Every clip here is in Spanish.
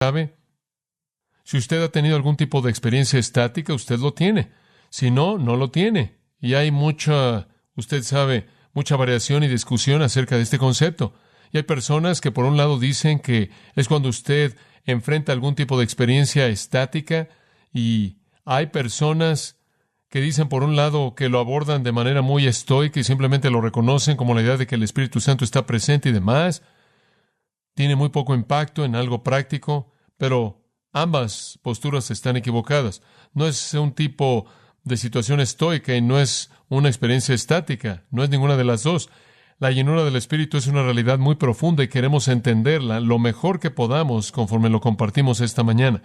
sabe. Si usted ha tenido algún tipo de experiencia estática, usted lo tiene. Si no, no lo tiene. Y hay usted sabe, mucha variación y discusión acerca de este concepto. Y hay personas que por un lado dicen que es cuando usted enfrenta algún tipo de experiencia estática, y hay personas que dicen por un lado que lo abordan de manera muy estoica y simplemente lo reconocen como la idea de que el Espíritu Santo está presente y demás. Tiene muy poco impacto en algo práctico, pero ambas posturas están equivocadas. No es un tipo de situación estoica y no es una experiencia estática. No es ninguna de las dos. La llenura del Espíritu es una realidad muy profunda y queremos entenderla lo mejor que podamos conforme lo compartimos esta mañana.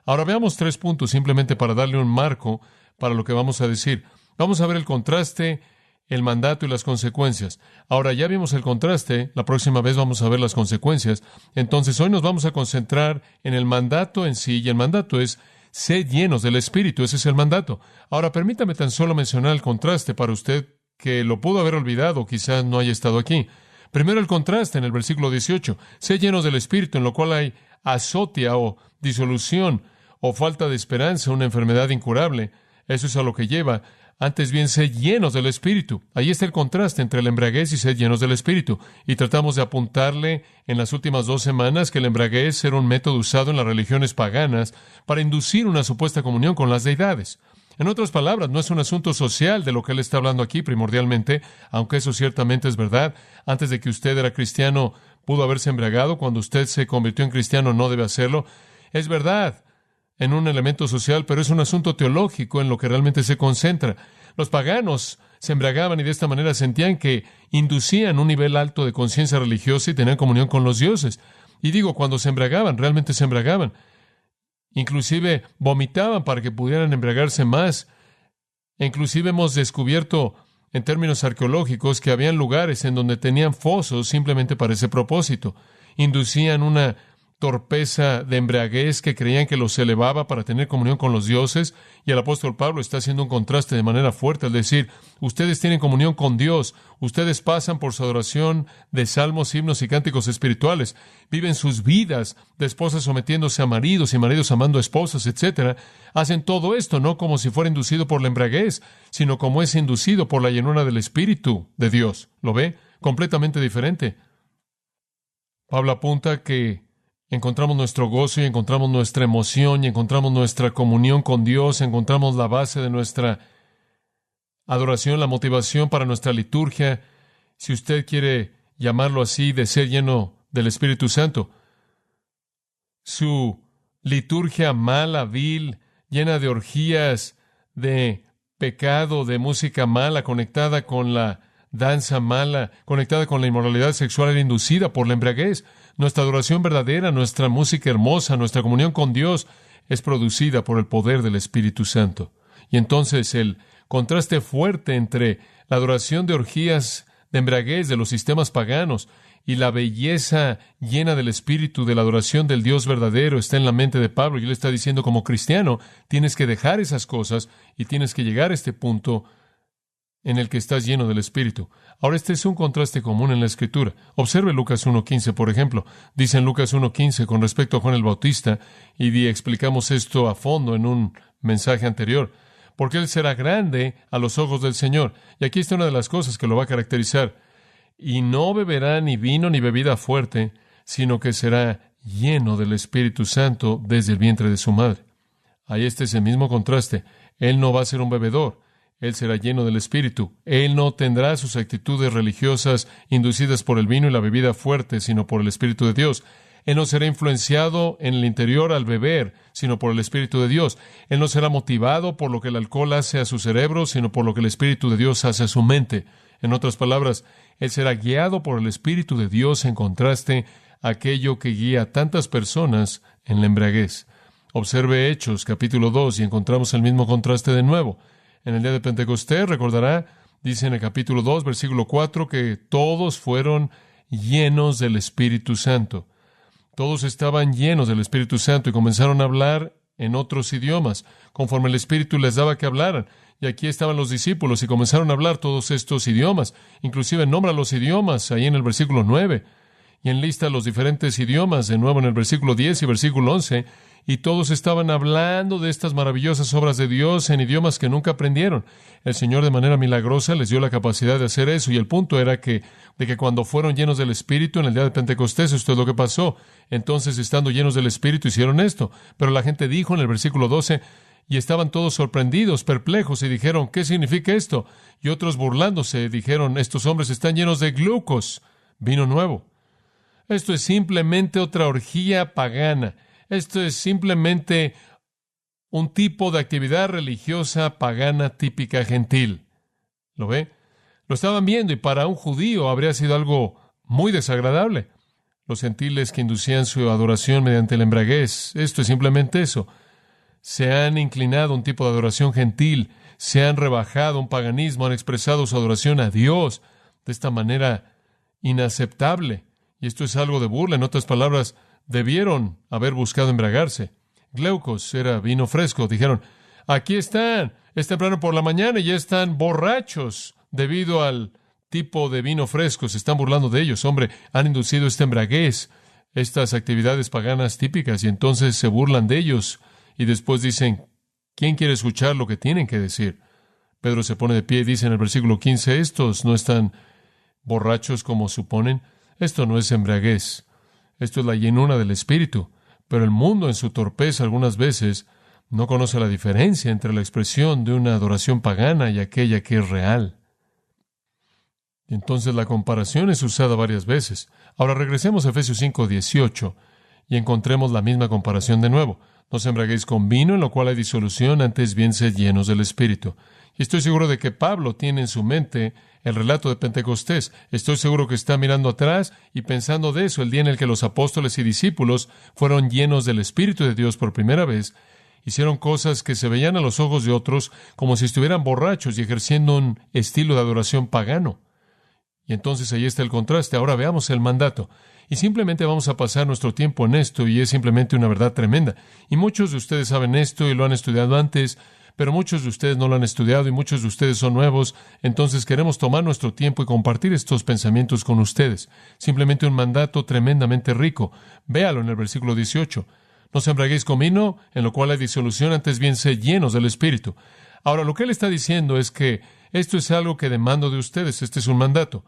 Ahora veamos 3 puntos simplemente para darle un marco para lo que vamos a decir. Vamos a ver el contraste, el mandato y las consecuencias. Ahora ya vimos el contraste, la próxima vez vamos a ver las consecuencias. Entonces hoy nos vamos a concentrar en el mandato en sí, y el mandato es: sed llenos del Espíritu. Ese es el mandato. Ahora permítame tan solo mencionar el contraste para usted que lo pudo haber olvidado, quizás no haya estado aquí. Primero el contraste en el versículo 18. Sed llenos del Espíritu, en lo cual hay azotia o disolución o falta de esperanza, una enfermedad incurable. Eso es a lo que lleva. Antes bien, sed llenos del Espíritu. Ahí está el contraste entre la embriaguez y sed llenos del Espíritu. Y tratamos de apuntarle en las últimas 2 semanas que la embriaguez era un método usado en las religiones paganas para inducir una supuesta comunión con las deidades. En otras palabras, no es un asunto social de lo que él está hablando aquí primordialmente, aunque eso ciertamente es verdad. Antes de que usted era cristiano, pudo haberse embriagado. Cuando usted se convirtió en cristiano, no debe hacerlo. Es verdad en un elemento social, pero es un asunto teológico en lo que realmente se concentra. Los paganos se embriagaban y de esta manera sentían que inducían un nivel alto de conciencia religiosa y tenían comunión con los dioses. Y digo, cuando se embriagaban, realmente se embriagaban. Inclusive vomitaban para que pudieran embriagarse más. E inclusive hemos descubierto, en términos arqueológicos, que habían lugares en donde tenían fosos simplemente para ese propósito. Inducían una torpeza de embriaguez que creían que los elevaba para tener comunión con los dioses, y el apóstol Pablo está haciendo un contraste de manera fuerte al decir: ustedes tienen comunión con Dios, ustedes pasan por su adoración de salmos, himnos y cánticos espirituales, viven sus vidas de esposas sometiéndose a maridos y maridos amando a esposas, etc. Hacen todo esto no como si fuera inducido por la embriaguez, sino como es inducido por la llenura del Espíritu de Dios. ¿Lo ve? Completamente diferente. Pablo apunta que encontramos nuestro gozo y encontramos nuestra emoción y encontramos nuestra comunión con Dios, encontramos la base de nuestra adoración, la motivación para nuestra liturgia, si usted quiere llamarlo así, de ser lleno del Espíritu Santo. Su liturgia mala, vil, llena de orgías, de pecado, de música mala, conectada con la danza mala, conectada con la inmoralidad sexual, era inducida por la embriaguez. Nuestra adoración verdadera, nuestra música hermosa, nuestra comunión con Dios es producida por el poder del Espíritu Santo. Y entonces el contraste fuerte entre la adoración de orgías de embriaguez de los sistemas paganos y la belleza llena del Espíritu de la adoración del Dios verdadero está en la mente de Pablo. Y él está diciendo, como cristiano, tienes que dejar esas cosas y tienes que llegar a este punto en el que estás lleno del Espíritu. Ahora, este es un contraste común en la Escritura. Observe Lucas 1:15, por ejemplo. Dice en Lucas 1:15 con respecto a Juan el Bautista, y explicamos esto a fondo en un mensaje anterior, porque él será grande a los ojos del Señor. Y aquí está una de las cosas que lo va a caracterizar. Y no beberá ni vino ni bebida fuerte, sino que será lleno del Espíritu Santo desde el vientre de su madre. Ahí está ese mismo contraste. Él no va a ser un bebedor. Él será lleno del Espíritu. Él no tendrá sus actitudes religiosas inducidas por el vino y la bebida fuerte, sino por el Espíritu de Dios. Él no será influenciado en el interior al beber, sino por el Espíritu de Dios. Él no será motivado por lo que el alcohol hace a su cerebro, sino por lo que el Espíritu de Dios hace a su mente. En otras palabras, él será guiado por el Espíritu de Dios, en contraste a aquello que guía a tantas personas en la embriaguez. Observe Hechos, capítulo 2, y encontramos el mismo contraste de nuevo. En el día de Pentecostés, recordará, dice en el capítulo 2, versículo 4, que todos fueron llenos del Espíritu Santo. Todos estaban llenos del Espíritu Santo y comenzaron a hablar en otros idiomas, conforme el Espíritu les daba que hablaran. Y aquí estaban los discípulos y comenzaron a hablar todos estos idiomas. Inclusive nombra los idiomas ahí en el versículo 9. y enlista los diferentes idiomas de nuevo en el versículo 10 y versículo 11, y todos estaban hablando de estas maravillosas obras de Dios en idiomas que nunca aprendieron. El Señor de manera milagrosa les dio la capacidad de hacer eso, y el punto era de que cuando fueron llenos del Espíritu en el día de Pentecostés, esto es lo que pasó. Entonces, estando llenos del Espíritu, hicieron esto. Pero la gente dijo en el versículo 12, y estaban todos sorprendidos, perplejos, y dijeron, ¿qué significa esto? Y otros burlándose dijeron, estos hombres están llenos de glucos, vino nuevo. Esto es simplemente otra orgía pagana. Esto es simplemente un tipo de actividad religiosa pagana típica gentil. ¿Lo ve? Lo estaban viendo y para un judío habría sido algo muy desagradable. Los gentiles que inducían su adoración mediante la embriaguez, esto es simplemente eso. Se han inclinado a un tipo de adoración gentil, se han rebajado a un paganismo, han expresado su adoración a Dios de esta manera inaceptable. Y esto es algo de burla. En otras palabras, debieron haber buscado embriagarse. Gleucos era vino fresco. Dijeron, aquí están, es temprano por la mañana y ya están borrachos debido al tipo de vino fresco. Se están burlando de ellos. Hombre, han inducido esta embriaguez, estas actividades paganas típicas, y entonces se burlan de ellos. Y después dicen, ¿quién quiere escuchar lo que tienen que decir? Pedro se pone de pie y dice en el versículo 15, estos no están borrachos como suponen. Esto no es embriaguez. Esto es la llenura del Espíritu. Pero el mundo en su torpeza algunas veces no conoce la diferencia entre la expresión de una adoración pagana y aquella que es real. Y entonces la comparación es usada varias veces. Ahora regresemos a Efesios 5:18 y encontremos la misma comparación de nuevo. No os embriaguéis con vino, en lo cual hay disolución, antes bien sed llenos del Espíritu. Y estoy seguro de que Pablo tiene en su mente el relato de Pentecostés. Estoy seguro que está mirando atrás y pensando de eso, el día en el que los apóstoles y discípulos fueron llenos del Espíritu de Dios por primera vez. Hicieron cosas que se veían a los ojos de otros como si estuvieran borrachos y ejerciendo un estilo de adoración pagano. Y entonces ahí está el contraste. Ahora veamos el mandato. Y simplemente vamos a pasar nuestro tiempo en esto, y es simplemente una verdad tremenda. Y muchos de ustedes saben esto y lo han estudiado antes, pero muchos de ustedes no lo han estudiado y muchos de ustedes son nuevos. Entonces queremos tomar nuestro tiempo y compartir estos pensamientos con ustedes. Simplemente un mandato tremendamente rico. Véalo en el versículo 18. No os embriaguéis con vino, en lo cual hay disolución, antes bien sed llenos del Espíritu. Ahora, lo que él está diciendo es que esto es algo que demando de ustedes. Este es un mandato.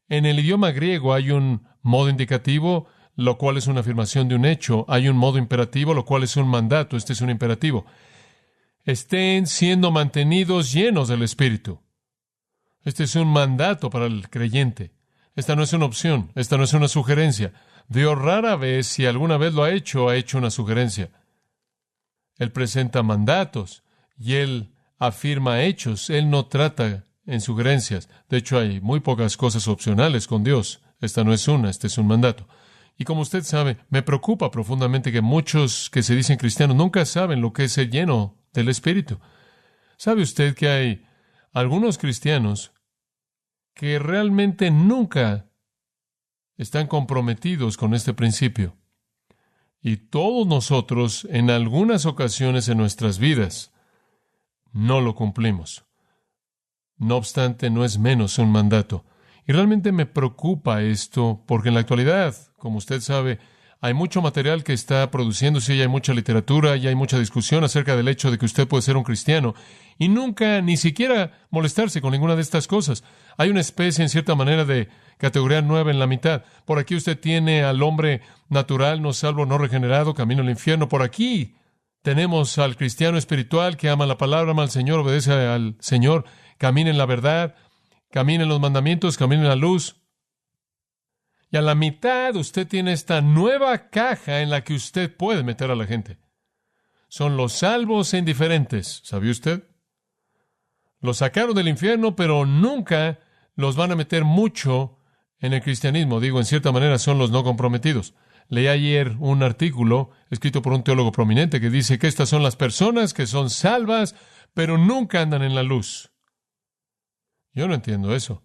En el idioma griego hay un modo indicativo, lo cual es una afirmación de un hecho. Hay un modo imperativo, lo cual es un mandato. Este es un imperativo. Estén siendo mantenidos llenos del Espíritu. Este es un mandato para el creyente. Esta no es una opción. Esta no es una sugerencia. Dios rara vez, si alguna vez lo ha hecho una sugerencia. Él presenta mandatos y Él afirma hechos. Él no trata en sugerencias. De hecho, hay muy pocas cosas opcionales con Dios. Esta no es una, este es un mandato. Y como usted sabe, me preocupa profundamente que muchos que se dicen cristianos nunca saben lo que es ser lleno del Espíritu. ¿Sabe usted que hay algunos cristianos que realmente nunca están comprometidos con este principio? Y todos nosotros, en algunas ocasiones en nuestras vidas, no lo cumplimos. No obstante, no es menos un mandato. Y realmente me preocupa esto, porque en la actualidad, como usted sabe, hay mucho material que está produciéndose y hay mucha literatura y hay mucha discusión acerca del hecho de que usted puede ser un cristiano y nunca ni siquiera molestarse con ninguna de estas cosas. Hay una especie, en cierta manera, de categoría nueva en la mitad. Por aquí usted tiene al hombre natural, no salvo, no regenerado, camino al infierno. Por aquí tenemos al cristiano espiritual que ama la palabra, ama al Señor, obedece al Señor, camina en la verdad, camina en los mandamientos, camina en la luz. Y a la mitad usted tiene esta nueva caja en la que usted puede meter a la gente. Son los salvos e indiferentes, ¿sabía usted? Los sacaron del infierno, pero nunca los van a meter mucho en el cristianismo. Digo, en cierta manera son los no comprometidos. Leí ayer un artículo escrito por un teólogo prominente que dice que estas son las personas que son salvas, pero nunca andan en la luz. Yo no entiendo eso.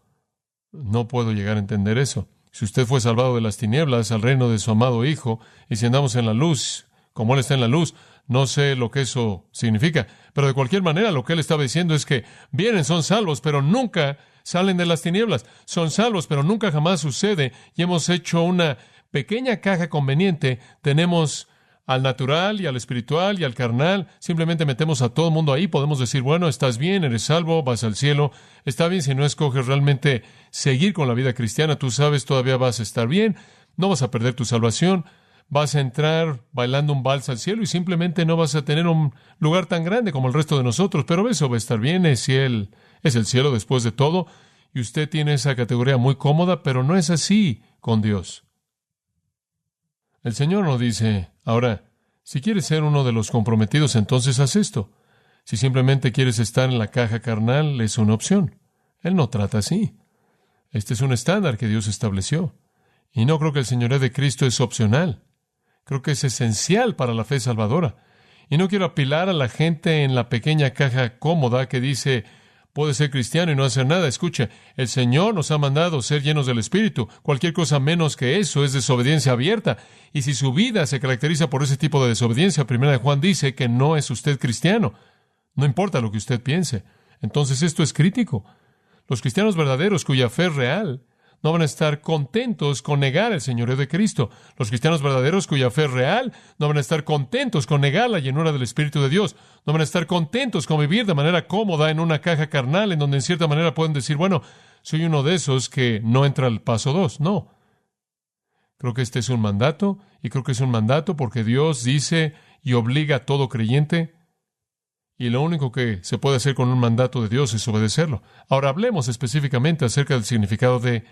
No puedo llegar a entender eso. Si usted fue salvado de las tinieblas al reino de su amado Hijo, y si andamos en la luz, como Él está en la luz, no sé lo que eso significa. Pero de cualquier manera, lo que Él estaba diciendo es que vienen, son salvos, pero nunca salen de las tinieblas, son salvos, pero nunca jamás sucede, y hemos hecho una pequeña caja conveniente. Tenemos al natural y al espiritual y al carnal, simplemente metemos a todo el mundo ahí. Podemos decir, bueno, estás bien, eres salvo, vas al cielo, está bien. Si no escoges realmente seguir con la vida cristiana, tú sabes, todavía vas a estar bien, no vas a perder tu salvación, vas a entrar bailando un vals al cielo y simplemente no vas a tener un lugar tan grande como el resto de nosotros, pero eso va a estar bien. Es el cielo después de todo, y usted tiene esa categoría muy cómoda, pero no es así con Dios. El Señor nos dice, ahora, si quieres ser uno de los comprometidos, entonces haz esto. Si simplemente quieres estar en la caja carnal, es una opción. Él no trata así. Este es un estándar que Dios estableció. Y no creo que el señorío de Cristo es opcional. Creo que es esencial para la fe salvadora. Y no quiero apilar a la gente en la pequeña caja cómoda que dice, puede ser cristiano y no hacer nada. Escuche, el Señor nos ha mandado ser llenos del Espíritu. Cualquier cosa menos que eso es desobediencia abierta. Y si su vida se caracteriza por ese tipo de desobediencia, 1 Juan dice que no es usted cristiano. No importa lo que usted piense. Entonces esto es crítico. Los cristianos verdaderos cuya fe es real no van a estar contentos con negar el señorío de Cristo. Los cristianos verdaderos cuya fe es real no van a estar contentos con negar la llenura del Espíritu de Dios. No van a estar contentos con vivir de manera cómoda en una caja carnal en donde en cierta manera pueden decir, bueno, soy uno de esos que no entra al paso 2. No. Creo que este es un mandato, y creo que es un mandato porque Dios dice y obliga a todo creyente, y lo único que se puede hacer con un mandato de Dios es obedecerlo. Ahora hablemos específicamente acerca del significado de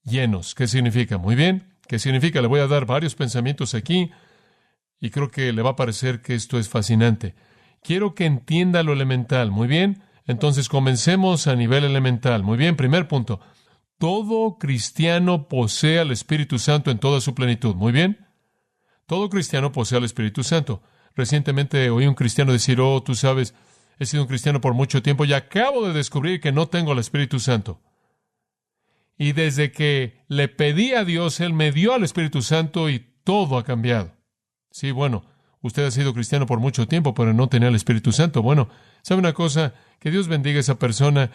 llenos. ¿Qué significa? Muy bien. ¿Qué significa? Le voy a dar varios pensamientos aquí y creo que le va a parecer que esto es fascinante. Quiero que entienda lo elemental. Muy bien. Entonces comencemos a nivel elemental. Muy bien. Primer punto. Todo cristiano posee al Espíritu Santo en toda su plenitud. Muy bien. Todo cristiano posee al Espíritu Santo. Recientemente oí un cristiano decir, oh, tú sabes, he sido un cristiano por mucho tiempo y acabo de descubrir que no tengo al Espíritu Santo. Y desde que le pedí a Dios, Él me dio al Espíritu Santo y todo ha cambiado. Sí, bueno, usted ha sido cristiano por mucho tiempo, pero no tenía el Espíritu Santo. Bueno, ¿sabe una cosa? Que Dios bendiga a esa persona.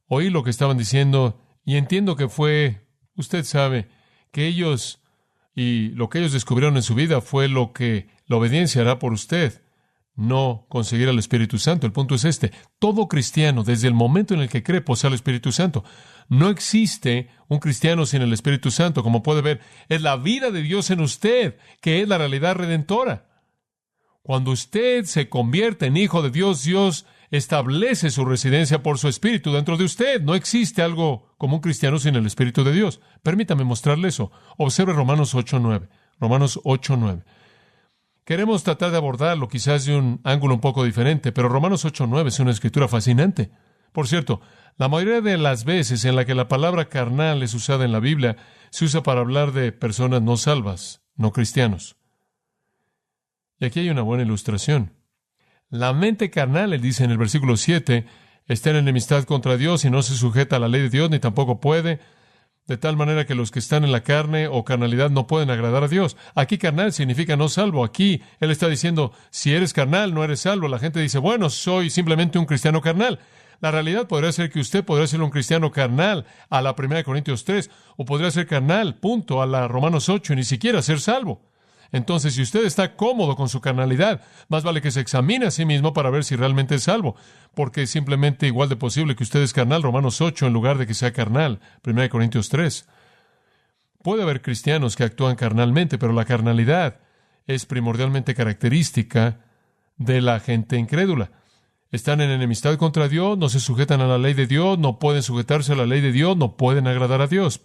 Oí lo que estaban diciendo y entiendo que fue, usted sabe, que ellos y lo que ellos descubrieron en su vida fue lo que la obediencia hará por usted. No conseguir al Espíritu Santo. El punto es este. Todo cristiano, desde el momento en el que cree, posee al Espíritu Santo. No existe un cristiano sin el Espíritu Santo. Como puede ver, es la vida de Dios en usted, que es la realidad redentora. Cuando usted se convierte en hijo de Dios, Dios establece su residencia por su Espíritu dentro de usted. No existe algo como un cristiano sin el Espíritu de Dios. Permítame mostrarle eso. Observe Romanos 8:9. Romanos 8:9. Queremos tratar de abordarlo quizás de un ángulo un poco diferente, pero Romanos 8:9 es una escritura fascinante. Por cierto, la mayoría de las veces en la que la palabra carnal es usada en la Biblia, se usa para hablar de personas no salvas, no cristianos. Y aquí hay una buena ilustración. La mente carnal, él dice en el versículo 7, está en enemistad contra Dios y no se sujeta a la ley de Dios, ni tampoco puede, de tal manera que los que están en la carne o carnalidad no pueden agradar a Dios. Aquí carnal significa no salvo. Aquí él está diciendo, si eres carnal, no eres salvo. La gente dice, bueno, soy simplemente un cristiano carnal. La realidad podría ser que usted podría ser un cristiano carnal a la 1 Corintios 3, o podría ser carnal, punto, a la Romanos 8, y ni siquiera ser salvo. Entonces, si usted está cómodo con su carnalidad, más vale que se examine a sí mismo para ver si realmente es salvo, porque es simplemente igual de posible que usted es carnal, Romanos 8, en lugar de que sea carnal, 1 Corintios 3. Puede haber cristianos que actúan carnalmente, pero la carnalidad es primordialmente característica de la gente incrédula. Están en enemistad contra Dios, no se sujetan a la ley de Dios, no pueden sujetarse a la ley de Dios, no pueden agradar a Dios.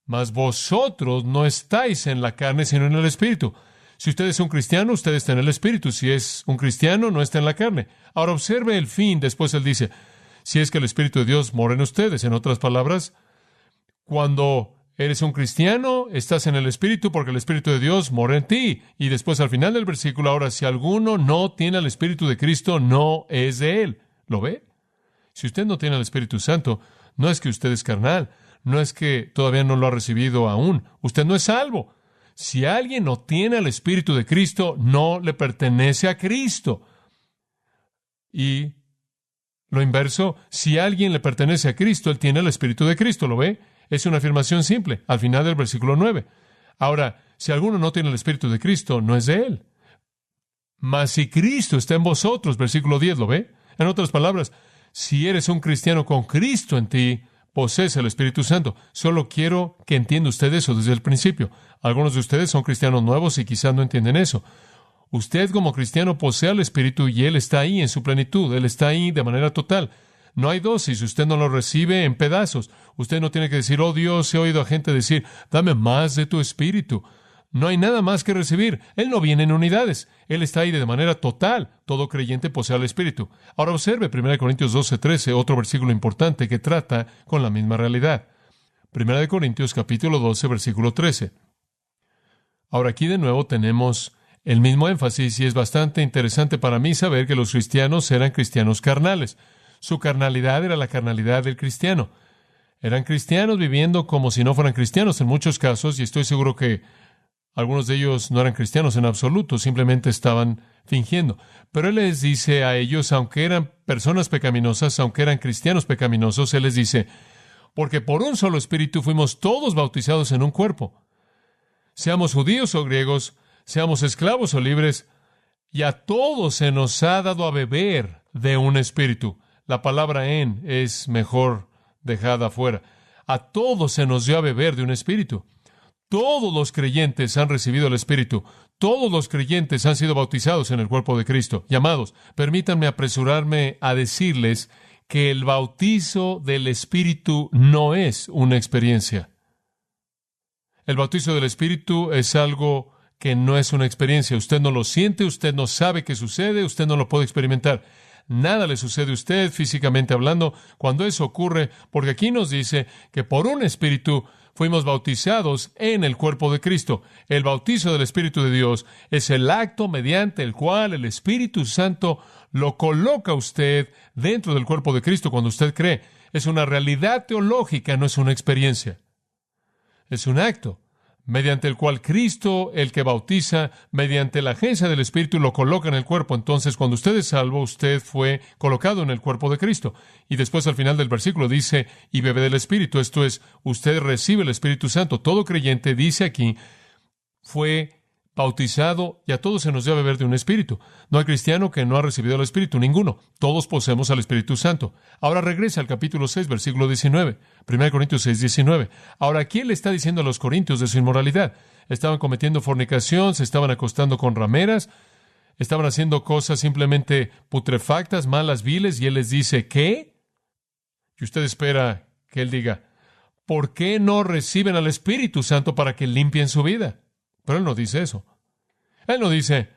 Mas vosotros no estáis en la carne, sino en el Espíritu. Si usted es un cristiano, usted está en el Espíritu. Si es un cristiano, no está en la carne. Ahora observe el fin. Después él dice, si es que el Espíritu de Dios mora en ustedes. En otras palabras, cuando eres un cristiano, estás en el Espíritu porque el Espíritu de Dios mora en ti. Y después al final del versículo, ahora, si alguno no tiene el Espíritu de Cristo, no es de él. ¿Lo ve? Si usted no tiene el Espíritu Santo, no es que usted es carnal. No es que todavía no lo ha recibido aún. Usted no es salvo. Si alguien no tiene el Espíritu de Cristo, no le pertenece a Cristo. Y Lo inverso, si alguien le pertenece a Cristo, él tiene el Espíritu de Cristo, ¿lo ve? Es una afirmación simple, al final del versículo 9. Ahora, si alguno no tiene el Espíritu de Cristo, no es de él. Mas si Cristo está en vosotros, versículo 10, ¿lo ve? En otras palabras, si eres un cristiano con Cristo en ti, posees el Espíritu Santo. Solo quiero que entienda usted eso desde el principio. Algunos de ustedes son cristianos nuevos y quizás no entienden eso. Usted como cristiano posee el Espíritu y Él está ahí en su plenitud. Él está ahí de manera total. No hay dosis. Usted no lo recibe en pedazos. Usted no tiene que decir, oh Dios, he oído a gente decir, dame más de tu Espíritu. No hay nada más que recibir. Él no viene en unidades. Él está ahí de manera total. Todo creyente posee el Espíritu. Ahora observe 1 Corintios 12:13, otro versículo importante que trata con la misma realidad. 1 Corintios capítulo 12, versículo 13. Ahora aquí de nuevo tenemos el mismo énfasis y es bastante interesante para mí saber que los cristianos eran cristianos carnales. Su carnalidad era la carnalidad del cristiano. Eran cristianos viviendo como si no fueran cristianos en muchos casos, y estoy seguro que algunos de ellos no eran cristianos en absoluto, simplemente estaban fingiendo. Pero Él les dice a ellos, aunque eran personas pecaminosas, aunque eran cristianos pecaminosos, Él les dice, porque por un solo Espíritu fuimos todos bautizados en un cuerpo. Seamos judíos o griegos, seamos esclavos o libres, y a todos se nos ha dado a beber de un espíritu. La palabra en es mejor dejada afuera. A todos se nos dio a beber de un espíritu. Todos los creyentes han recibido el Espíritu. Todos los creyentes han sido bautizados en el cuerpo de Cristo. Y amados, permítanme apresurarme a decirles que el bautizo del Espíritu no es una experiencia. El bautizo del Espíritu es algo que no es una experiencia. Usted no lo siente, usted no sabe qué sucede, usted no lo puede experimentar. Nada le sucede a usted físicamente hablando cuando eso ocurre, porque aquí nos dice que por un Espíritu fuimos bautizados en el cuerpo de Cristo. El bautizo del Espíritu de Dios es el acto mediante el cual el Espíritu Santo lo coloca a usted dentro del cuerpo de Cristo cuando usted cree. Es una realidad teológica, no es una experiencia. Es un acto mediante el cual Cristo, el que bautiza, mediante la agencia del Espíritu, lo coloca en el cuerpo. Entonces, cuando usted es salvo, usted fue colocado en el cuerpo de Cristo. Y después, al final del versículo, dice, y bebe del Espíritu. Esto es, usted recibe el Espíritu Santo. Todo creyente, dice aquí, fue bautizado y a todos se nos dio a beber de un Espíritu. No hay cristiano que no ha recibido el Espíritu, ninguno. Todos poseemos al Espíritu Santo. Ahora regresa al capítulo 6, versículo 19. 1 Corintios 6, 19. Ahora, ¿quién le está diciendo a los corintios de su inmoralidad? Estaban cometiendo fornicación, se estaban acostando con rameras, estaban haciendo cosas simplemente putrefactas, malas, viles, y Él les dice, ¿qué? Y usted espera que Él diga, ¿por qué no reciben al Espíritu Santo para que limpien su vida? Pero Él no dice eso. Él no dice,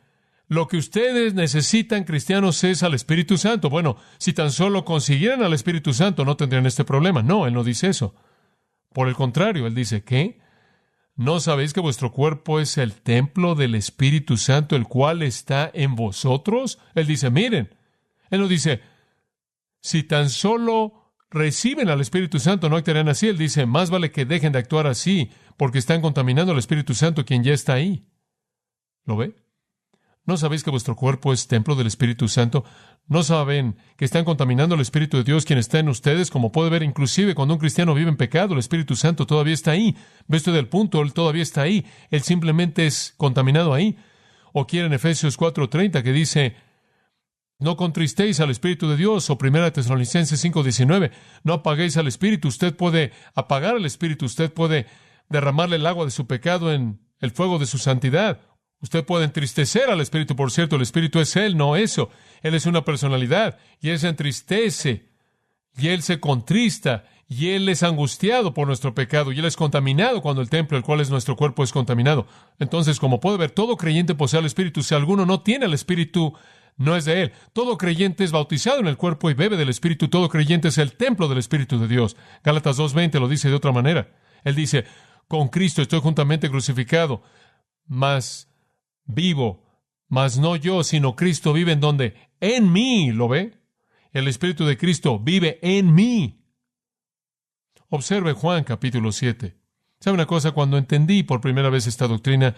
lo que ustedes necesitan, cristianos, es al Espíritu Santo. Bueno, si tan solo consiguieran al Espíritu Santo, no tendrían este problema. No, Él no dice eso. Por el contrario, Él dice, ¿qué? ¿No sabéis que vuestro cuerpo es el templo del Espíritu Santo, el cual está en vosotros? Él dice, miren. Él no dice, si tan solo reciben al Espíritu Santo, no actuarán así. Él dice, más vale que dejen de actuar así, porque están contaminando al Espíritu Santo, quien ya está ahí. ¿Lo ve? ¿No sabéis que vuestro cuerpo es templo del Espíritu Santo? ¿No saben que están contaminando al Espíritu de Dios, quien está en ustedes? Como puede ver, inclusive cuando un cristiano vive en pecado, el Espíritu Santo todavía está ahí. ¿Ve usted el punto? Él todavía está ahí. Él simplemente es contaminado ahí. O quiere en Efesios 4:30 que dice, no contristéis al Espíritu de Dios, o 1 Tesalonicenses 5:19, no apaguéis al Espíritu. Usted puede apagar al Espíritu, usted puede derramarle el agua de su pecado en el fuego de su santidad. Usted puede entristecer al Espíritu, por cierto, el Espíritu es Él, no eso. Él es una personalidad, y Él se entristece, y Él se contrista, y Él es angustiado por nuestro pecado, y Él es contaminado cuando el templo, el cual es nuestro cuerpo, es contaminado. Entonces, como puede ver, todo creyente posee al Espíritu. Si alguno no tiene el Espíritu, no es de Él. Todo creyente es bautizado en el cuerpo y bebe del Espíritu. Todo creyente es el templo del Espíritu de Dios. Gálatas 2:20 lo dice de otra manera. Él dice, con Cristo estoy juntamente crucificado, mas vivo, mas no yo, sino Cristo vive en donde? En mí, ¿lo ve? El Espíritu de Cristo vive en mí. Observe Juan capítulo 7. ¿Sabe una cosa? Cuando entendí por primera vez esta doctrina,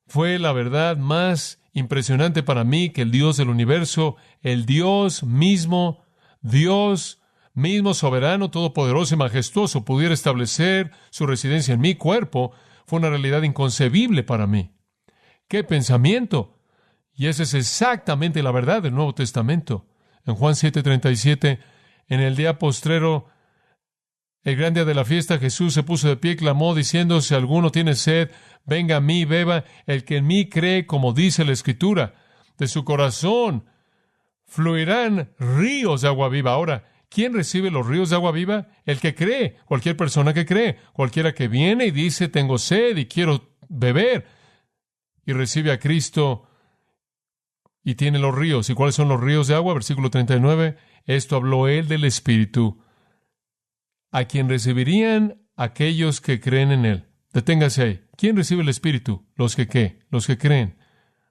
fue la verdad más impresionante para mí que el Dios del universo, el Dios mismo Dios mismo, soberano, todopoderoso y majestuoso, pudiera establecer su residencia en mi cuerpo, fue una realidad inconcebible para mí. ¡Qué pensamiento! Y esa es exactamente la verdad del Nuevo Testamento. En Juan 7:37, en el día postrero, el gran día de la fiesta, Jesús se puso de pie y clamó diciendo: si alguno tiene sed, venga a mí y beba. El que en mí cree, como dice la Escritura, de su corazón fluirán ríos de agua viva. Ahora, ¿quién recibe los ríos de agua viva? El que cree, cualquier persona que cree, cualquiera que viene y dice: tengo sed y quiero beber, y recibe a Cristo y tiene los ríos. ¿Y cuáles son los ríos de agua? Versículo 39, esto habló él del Espíritu, a quien recibirían aquellos que creen en él. Deténgase ahí. ¿Quién recibe el Espíritu? Los que ¿qué? Los que creen.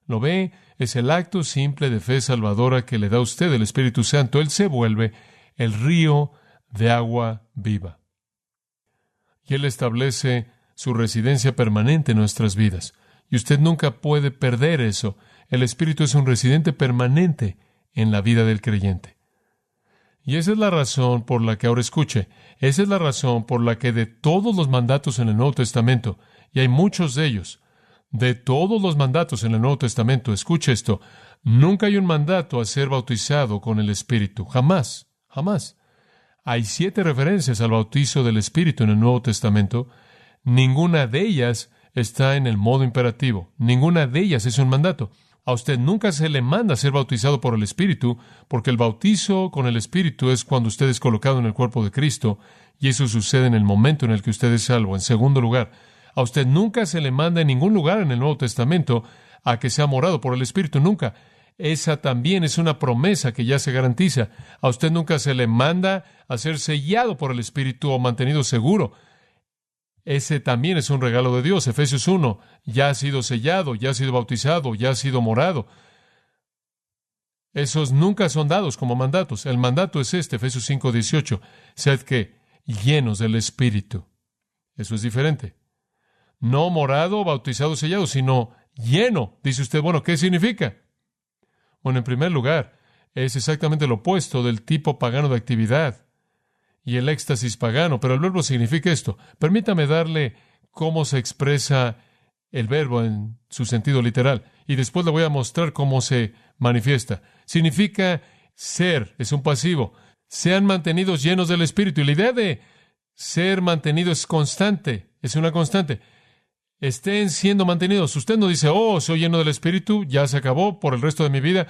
¿Lo ve? Es el acto simple de fe salvadora que le da a usted el Espíritu Santo. Él se vuelve el río de agua viva. Y Él establece su residencia permanente en nuestras vidas. Y usted nunca puede perder eso. El Espíritu es un residente permanente en la vida del creyente. Y esa es la razón por la que, ahora escuche, esa es la razón por la que de todos los mandatos en el Nuevo Testamento, y hay muchos de ellos, de todos los mandatos en el Nuevo Testamento, escuche esto, nunca hay un mandato a ser bautizado con el Espíritu. Jamás, jamás. Hay 7 referencias al bautizo del Espíritu en el Nuevo Testamento. Ninguna de ellas está en el modo imperativo. Ninguna de ellas es un mandato. A usted nunca se le manda a ser bautizado por el Espíritu, porque el bautizo con el Espíritu es cuando usted es colocado en el cuerpo de Cristo, y eso sucede en el momento en el que usted es salvo. En segundo lugar, a usted nunca se le manda en ningún lugar en el Nuevo Testamento a que sea morado por el Espíritu. Nunca. Esa también es una promesa que ya se garantiza. A usted nunca se le manda a ser sellado por el Espíritu o mantenido seguro. Ese también es un regalo de Dios. Efesios 1, ya ha sido sellado, ya ha sido bautizado, ya ha sido morado. Esos nunca son dados como mandatos. El mandato es este, Efesios 5:18. Sed que llenos del Espíritu. Eso es diferente. No morado, bautizado, sellado, sino lleno. Dice usted, bueno, ¿qué significa? Bueno, en primer lugar, es exactamente lo opuesto del tipo pagano de actividad y el éxtasis pagano, pero el verbo significa esto. Permítame darle cómo se expresa el verbo en su sentido literal, y después le voy a mostrar cómo se manifiesta. Significa ser, es un pasivo. Sean mantenidos llenos del Espíritu, y la idea de ser mantenido es constante, es una constante. Estén siendo mantenidos. Usted no dice, oh, soy lleno del Espíritu, ya se acabó por el resto de mi vida.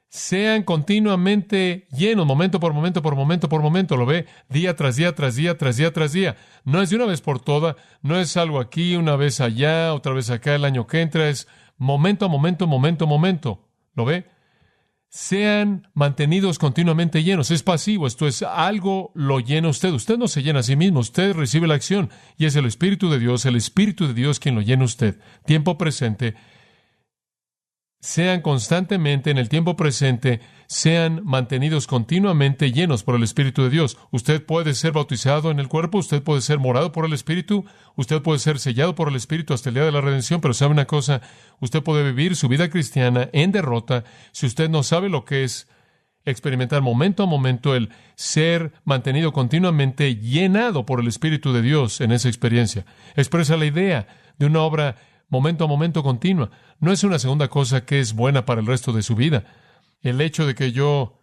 Sean continuamente llenos, momento por momento, por momento, por momento. Lo ve día tras día, tras día, tras día, tras día. No es de una vez por todas, no es algo aquí, una vez allá, otra vez acá, el año que entra. Es momento a momento, momento a momento. ¿Lo ve? Sean mantenidos continuamente llenos. Es pasivo, esto es algo lo llena usted. Usted no se llena a sí mismo, usted recibe la acción y es el Espíritu de Dios quien lo llena usted. Tiempo presente. Sean constantemente en el tiempo presente, sean mantenidos continuamente llenos por el Espíritu de Dios. Usted puede ser bautizado en el cuerpo, usted puede ser morado por el Espíritu, usted puede ser sellado por el Espíritu hasta el día de la redención, pero ¿sabe una cosa? Usted puede vivir su vida cristiana en derrota si usted no sabe lo que es experimentar momento a momento el ser mantenido continuamente llenado por el Espíritu de Dios en esa experiencia. Expresa la idea de una obra momento a momento continua. No es una segunda cosa que es buena para el resto de su vida. El hecho de que yo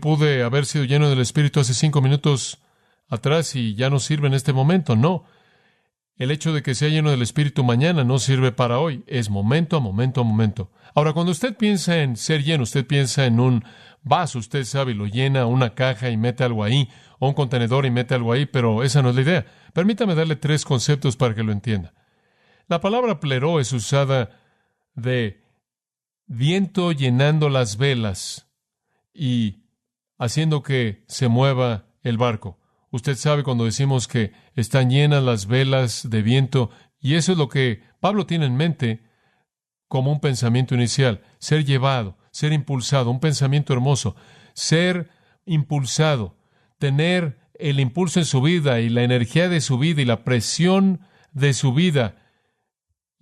pude haber sido lleno del Espíritu hace 5 minutos atrás y ya no sirve en este momento, no. El hecho de que sea lleno del Espíritu mañana no sirve para hoy, es momento a momento a momento. Ahora, cuando usted piensa en ser lleno, usted piensa en un vaso, usted sabe, lo llena una caja y mete algo ahí, o un contenedor y mete algo ahí, pero esa no es la idea. Permítame darle 3 conceptos para que lo entienda. La palabra pleró es usada de viento llenando las velas y haciendo que se mueva el barco. Usted sabe cuando decimos que están llenas las velas de viento, y eso es lo que Pablo tiene en mente como un pensamiento inicial. Ser llevado, ser impulsado, un pensamiento hermoso. Ser impulsado, tener el impulso en su vida y la energía de su vida y la presión de su vida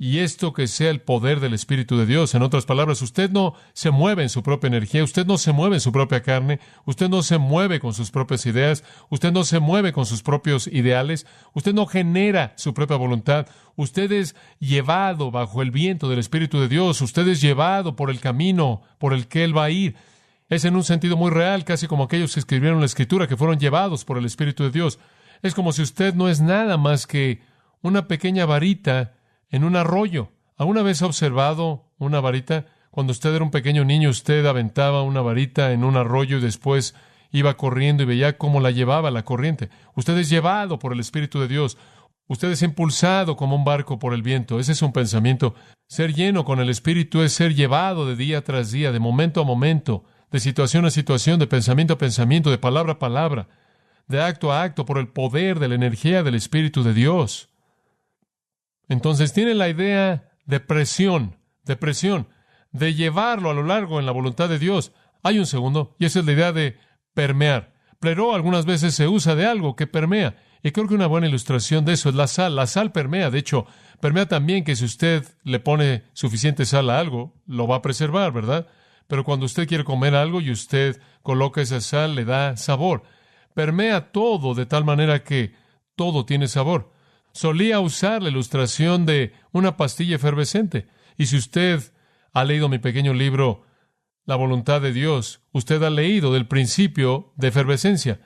Y esto que sea el poder del Espíritu de Dios. En otras palabras, usted no se mueve en su propia energía, usted no se mueve en su propia carne, usted no se mueve con sus propias ideas, usted no se mueve con sus propios ideales, usted no genera su propia voluntad, usted es llevado bajo el viento del Espíritu de Dios, usted es llevado por el camino por el que Él va a ir. Es en un sentido muy real, casi como aquellos que escribieron la Escritura, que fueron llevados por el Espíritu de Dios. Es como si usted no es nada más que una pequeña varita en un arroyo. ¿Alguna vez ha observado una varita? Cuando usted era un pequeño niño, usted aventaba una varita en un arroyo y después iba corriendo y veía cómo la llevaba la corriente. Usted es llevado por el Espíritu de Dios. Usted es impulsado como un barco por el viento. Ese es un pensamiento. Ser lleno con el Espíritu es ser llevado de día tras día, de momento a momento, de situación a situación, de pensamiento a pensamiento, de palabra a palabra, de acto a acto, por el poder de la energía del Espíritu de Dios. Entonces tiene la idea de presión, de llevarlo a lo largo en la voluntad de Dios. Hay un segundo, y esa es la idea de permear. Pleró algunas veces se usa de algo que permea, y creo que una buena ilustración de eso es la sal. La sal permea, de hecho, permea también que si usted le pone suficiente sal a algo, lo va a preservar, ¿verdad? Pero cuando usted quiere comer algo y usted coloca esa sal, le da sabor. Permea todo de tal manera que todo tiene sabor. Solía usar la ilustración de una pastilla efervescente. Y si usted ha leído mi pequeño libro, La voluntad de Dios, usted ha leído del principio de efervescencia.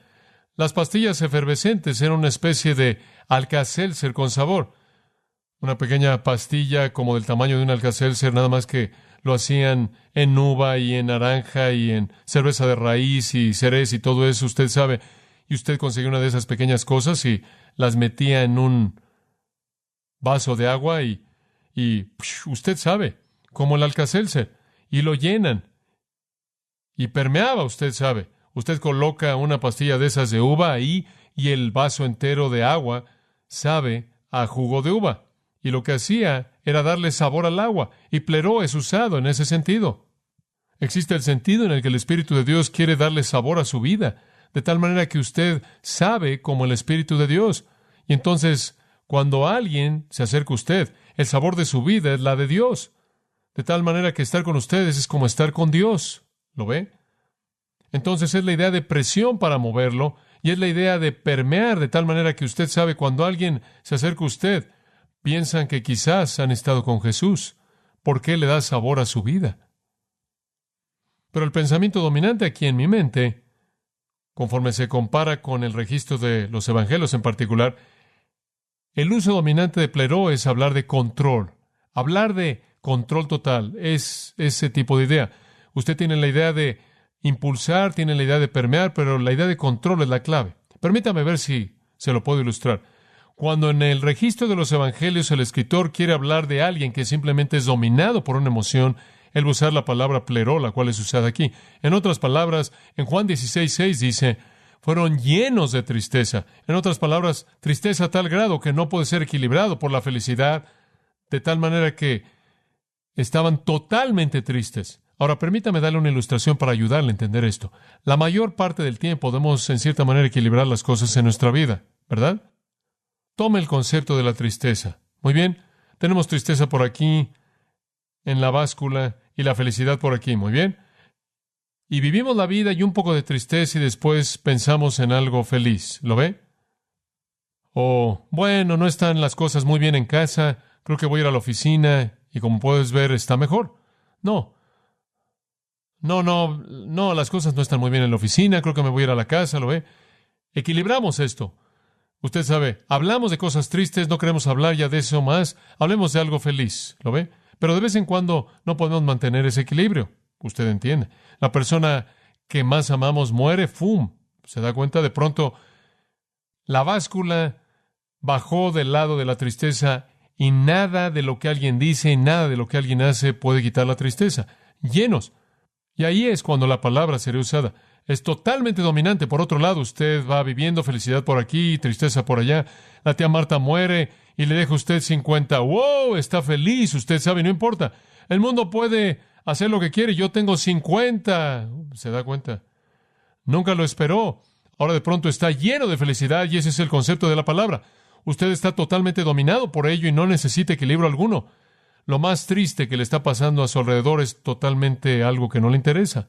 Las pastillas efervescentes eran una especie de Alka-Seltzer con sabor. Una pequeña pastilla como del tamaño de un Alka-Seltzer, nada más que lo hacían en uva y en naranja y en cerveza de raíz y cereza y todo eso, usted sabe. Y usted conseguía una de esas pequeñas cosas y las metía en un vaso de agua y usted sabe, como el Alka-Seltzer, y lo llenan. Y permeaba, usted sabe. Usted coloca una pastilla de esas de uva ahí y el vaso entero de agua sabe a jugo de uva. Y lo que hacía era darle sabor al agua. Y pleró es usado en ese sentido. Existe el sentido en el que el Espíritu de Dios quiere darle sabor a su vida, de tal manera que usted sabe como el Espíritu de Dios. Y entonces, cuando alguien se acerca a usted, el sabor de su vida es la de Dios. De tal manera que estar con ustedes es como estar con Dios. ¿Lo ve? Entonces es la idea de presión para moverlo y es la idea de permear de tal manera que usted sabe cuando alguien se acerca a usted, piensan que quizás han estado con Jesús, porque le da sabor a su vida. Pero el pensamiento dominante aquí en mi mente, conforme se compara con el registro de los evangelios en particular, el uso dominante de pleró es hablar de control. Hablar de control total es ese tipo de idea. Usted tiene la idea de impulsar, tiene la idea de permear, pero la idea de control es la clave. Permítame ver si se lo puedo ilustrar. Cuando en el registro de los evangelios el escritor quiere hablar de alguien que simplemente es dominado por una emoción, él va a usar la palabra pleró, la cual es usada aquí. En otras palabras, en Juan 16:6 dice, fueron llenos de tristeza. En otras palabras, tristeza a tal grado que no puede ser equilibrado por la felicidad, de tal manera que estaban totalmente tristes. Ahora, permítame darle una ilustración para ayudarle a entender esto. La mayor parte del tiempo podemos, en cierta manera, equilibrar las cosas en nuestra vida, ¿verdad? Tome el concepto de la tristeza. Muy bien, tenemos tristeza por aquí, en la báscula, y la felicidad por aquí. Muy bien. Y vivimos la vida y un poco de tristeza y después pensamos en algo feliz. ¿Lo ve? O, bueno, no están las cosas muy bien en casa, creo que voy a ir a la oficina y como puedes ver está mejor. No, las cosas no están muy bien en la oficina, creo que me voy a ir a la casa, ¿lo ve? Equilibramos esto. Usted sabe, hablamos de cosas tristes, no queremos hablar ya de eso más, hablemos de algo feliz, ¿lo ve? Pero de vez en cuando no podemos mantener ese equilibrio. Usted entiende. La persona que más amamos muere, ¡fum! Se da cuenta, de pronto la báscula bajó del lado de la tristeza y nada de lo que alguien dice y nada de lo que alguien hace puede quitar la tristeza. Llenos. Y ahí es cuando la palabra será usada. Es totalmente dominante. Por otro lado, usted va viviendo felicidad por aquí, tristeza por allá. La tía Marta muere y le deja a usted 50. ¡Wow! Está feliz. Usted sabe, no importa. El mundo puede hacer lo que quiere. Yo tengo 50. ¿Se da cuenta? Nunca lo esperó. Ahora de pronto está lleno de felicidad y ese es el concepto de la palabra. Usted está totalmente dominado por ello y no necesita equilibrio alguno. lo más triste que le está pasando a su alrededor es totalmente algo que no le interesa.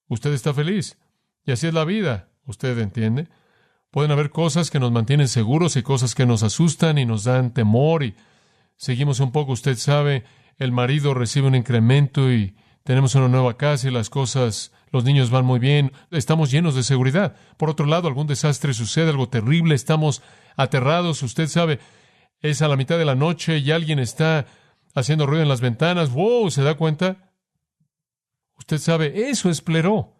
Usted está feliz. Y así es la vida. ¿Usted entiende? Pueden haber cosas que nos mantienen seguros y cosas que nos asustan y nos dan temor y seguimos un poco. Usted sabe, el marido recibe un incremento y tenemos una nueva casa y las cosas, los niños van muy bien. Estamos llenos de seguridad. Por otro lado, algún desastre sucede, algo terrible, estamos aterrados. Usted sabe, es a la mitad de la noche y alguien está haciendo ruido en las ventanas. ¡Wow! ¿Se da cuenta? Usted sabe, eso es pleró.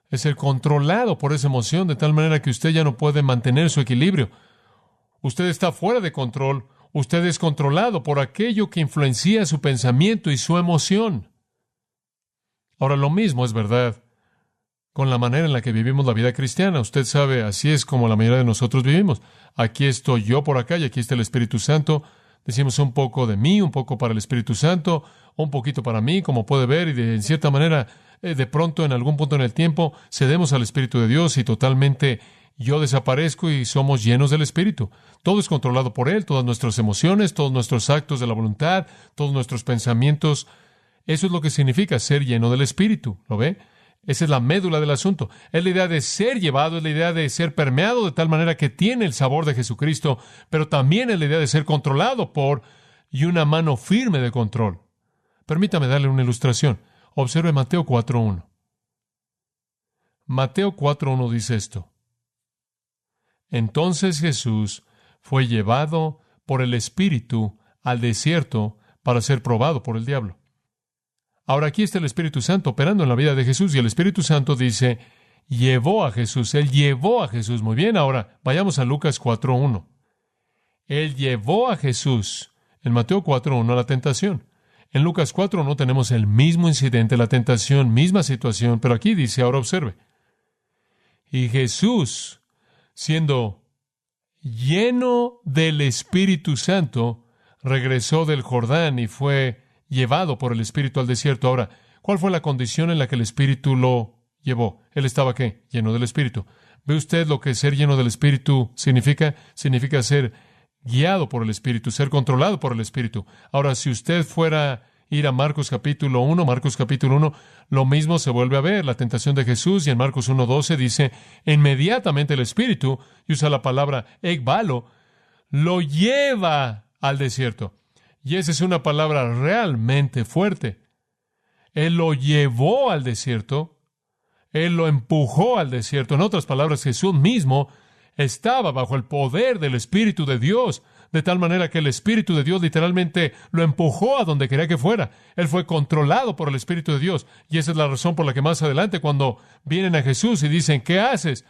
Es ser controlado por esa emoción de tal manera que usted ya no puede mantener su equilibrio. Usted está fuera de control. Usted es controlado por aquello que influencia su pensamiento y su emoción. Ahora, lo mismo es verdad con la manera en la que vivimos la vida cristiana. Usted sabe, así es como la mayoría de nosotros vivimos. Aquí estoy yo por acá y aquí está el Espíritu Santo. Decimos un poco de mí, un poco para el Espíritu Santo, un poquito para mí, como puede ver, y en cierta manera, de pronto, en algún punto en el tiempo, cedemos al Espíritu de Dios y totalmente yo desaparezco y somos llenos del Espíritu. Todo es controlado por Él, todas nuestras emociones, todos nuestros actos de la voluntad, todos nuestros pensamientos. Eso es lo que significa ser lleno del Espíritu. ¿Lo ve? Esa es la médula del asunto. Es la idea de ser llevado, es la idea de ser permeado de tal manera que tiene el sabor de Jesucristo, pero también es la idea de ser controlado por y una mano firme de control. Permítame darle una ilustración. Observe Mateo 4.1. Mateo 4.1 dice esto. Entonces Jesús fue llevado por el Espíritu al desierto para ser probado por el diablo. Ahora aquí está el Espíritu Santo operando en la vida de Jesús y el Espíritu Santo dice, llevó a Jesús, Él llevó a Jesús. Muy bien, ahora vayamos a Lucas 4.1. Él llevó a Jesús en Mateo 4.1 a la tentación. En Lucas 4.1 tenemos el mismo incidente, la tentación, misma situación, pero aquí dice, ahora observe. Y Jesús, siendo lleno del Espíritu Santo, regresó del Jordán y fue llevado por el Espíritu al desierto. Ahora, ¿cuál fue la condición en la que el Espíritu lo llevó? Él estaba, ¿qué? Lleno del Espíritu. ¿Ve usted lo que ser lleno del Espíritu significa? Significa ser guiado por el Espíritu, ser controlado por el Espíritu. Ahora, si usted fuera a ir a Marcos capítulo 1, lo mismo se vuelve a ver, la tentación de Jesús, y en Marcos 1:12 dice, inmediatamente el Espíritu, y usa la palabra ekbalo, lo lleva al desierto. Y esa es una palabra realmente fuerte. Él lo llevó al desierto. Él lo empujó al desierto. En otras palabras, Jesús mismo estaba bajo el poder del Espíritu de Dios, de tal manera que el Espíritu de Dios literalmente lo empujó a donde quería que fuera. Él fue controlado por el Espíritu de Dios. Y esa es la razón por la que más adelante, cuando vienen a Jesús y dicen, ¿qué haces?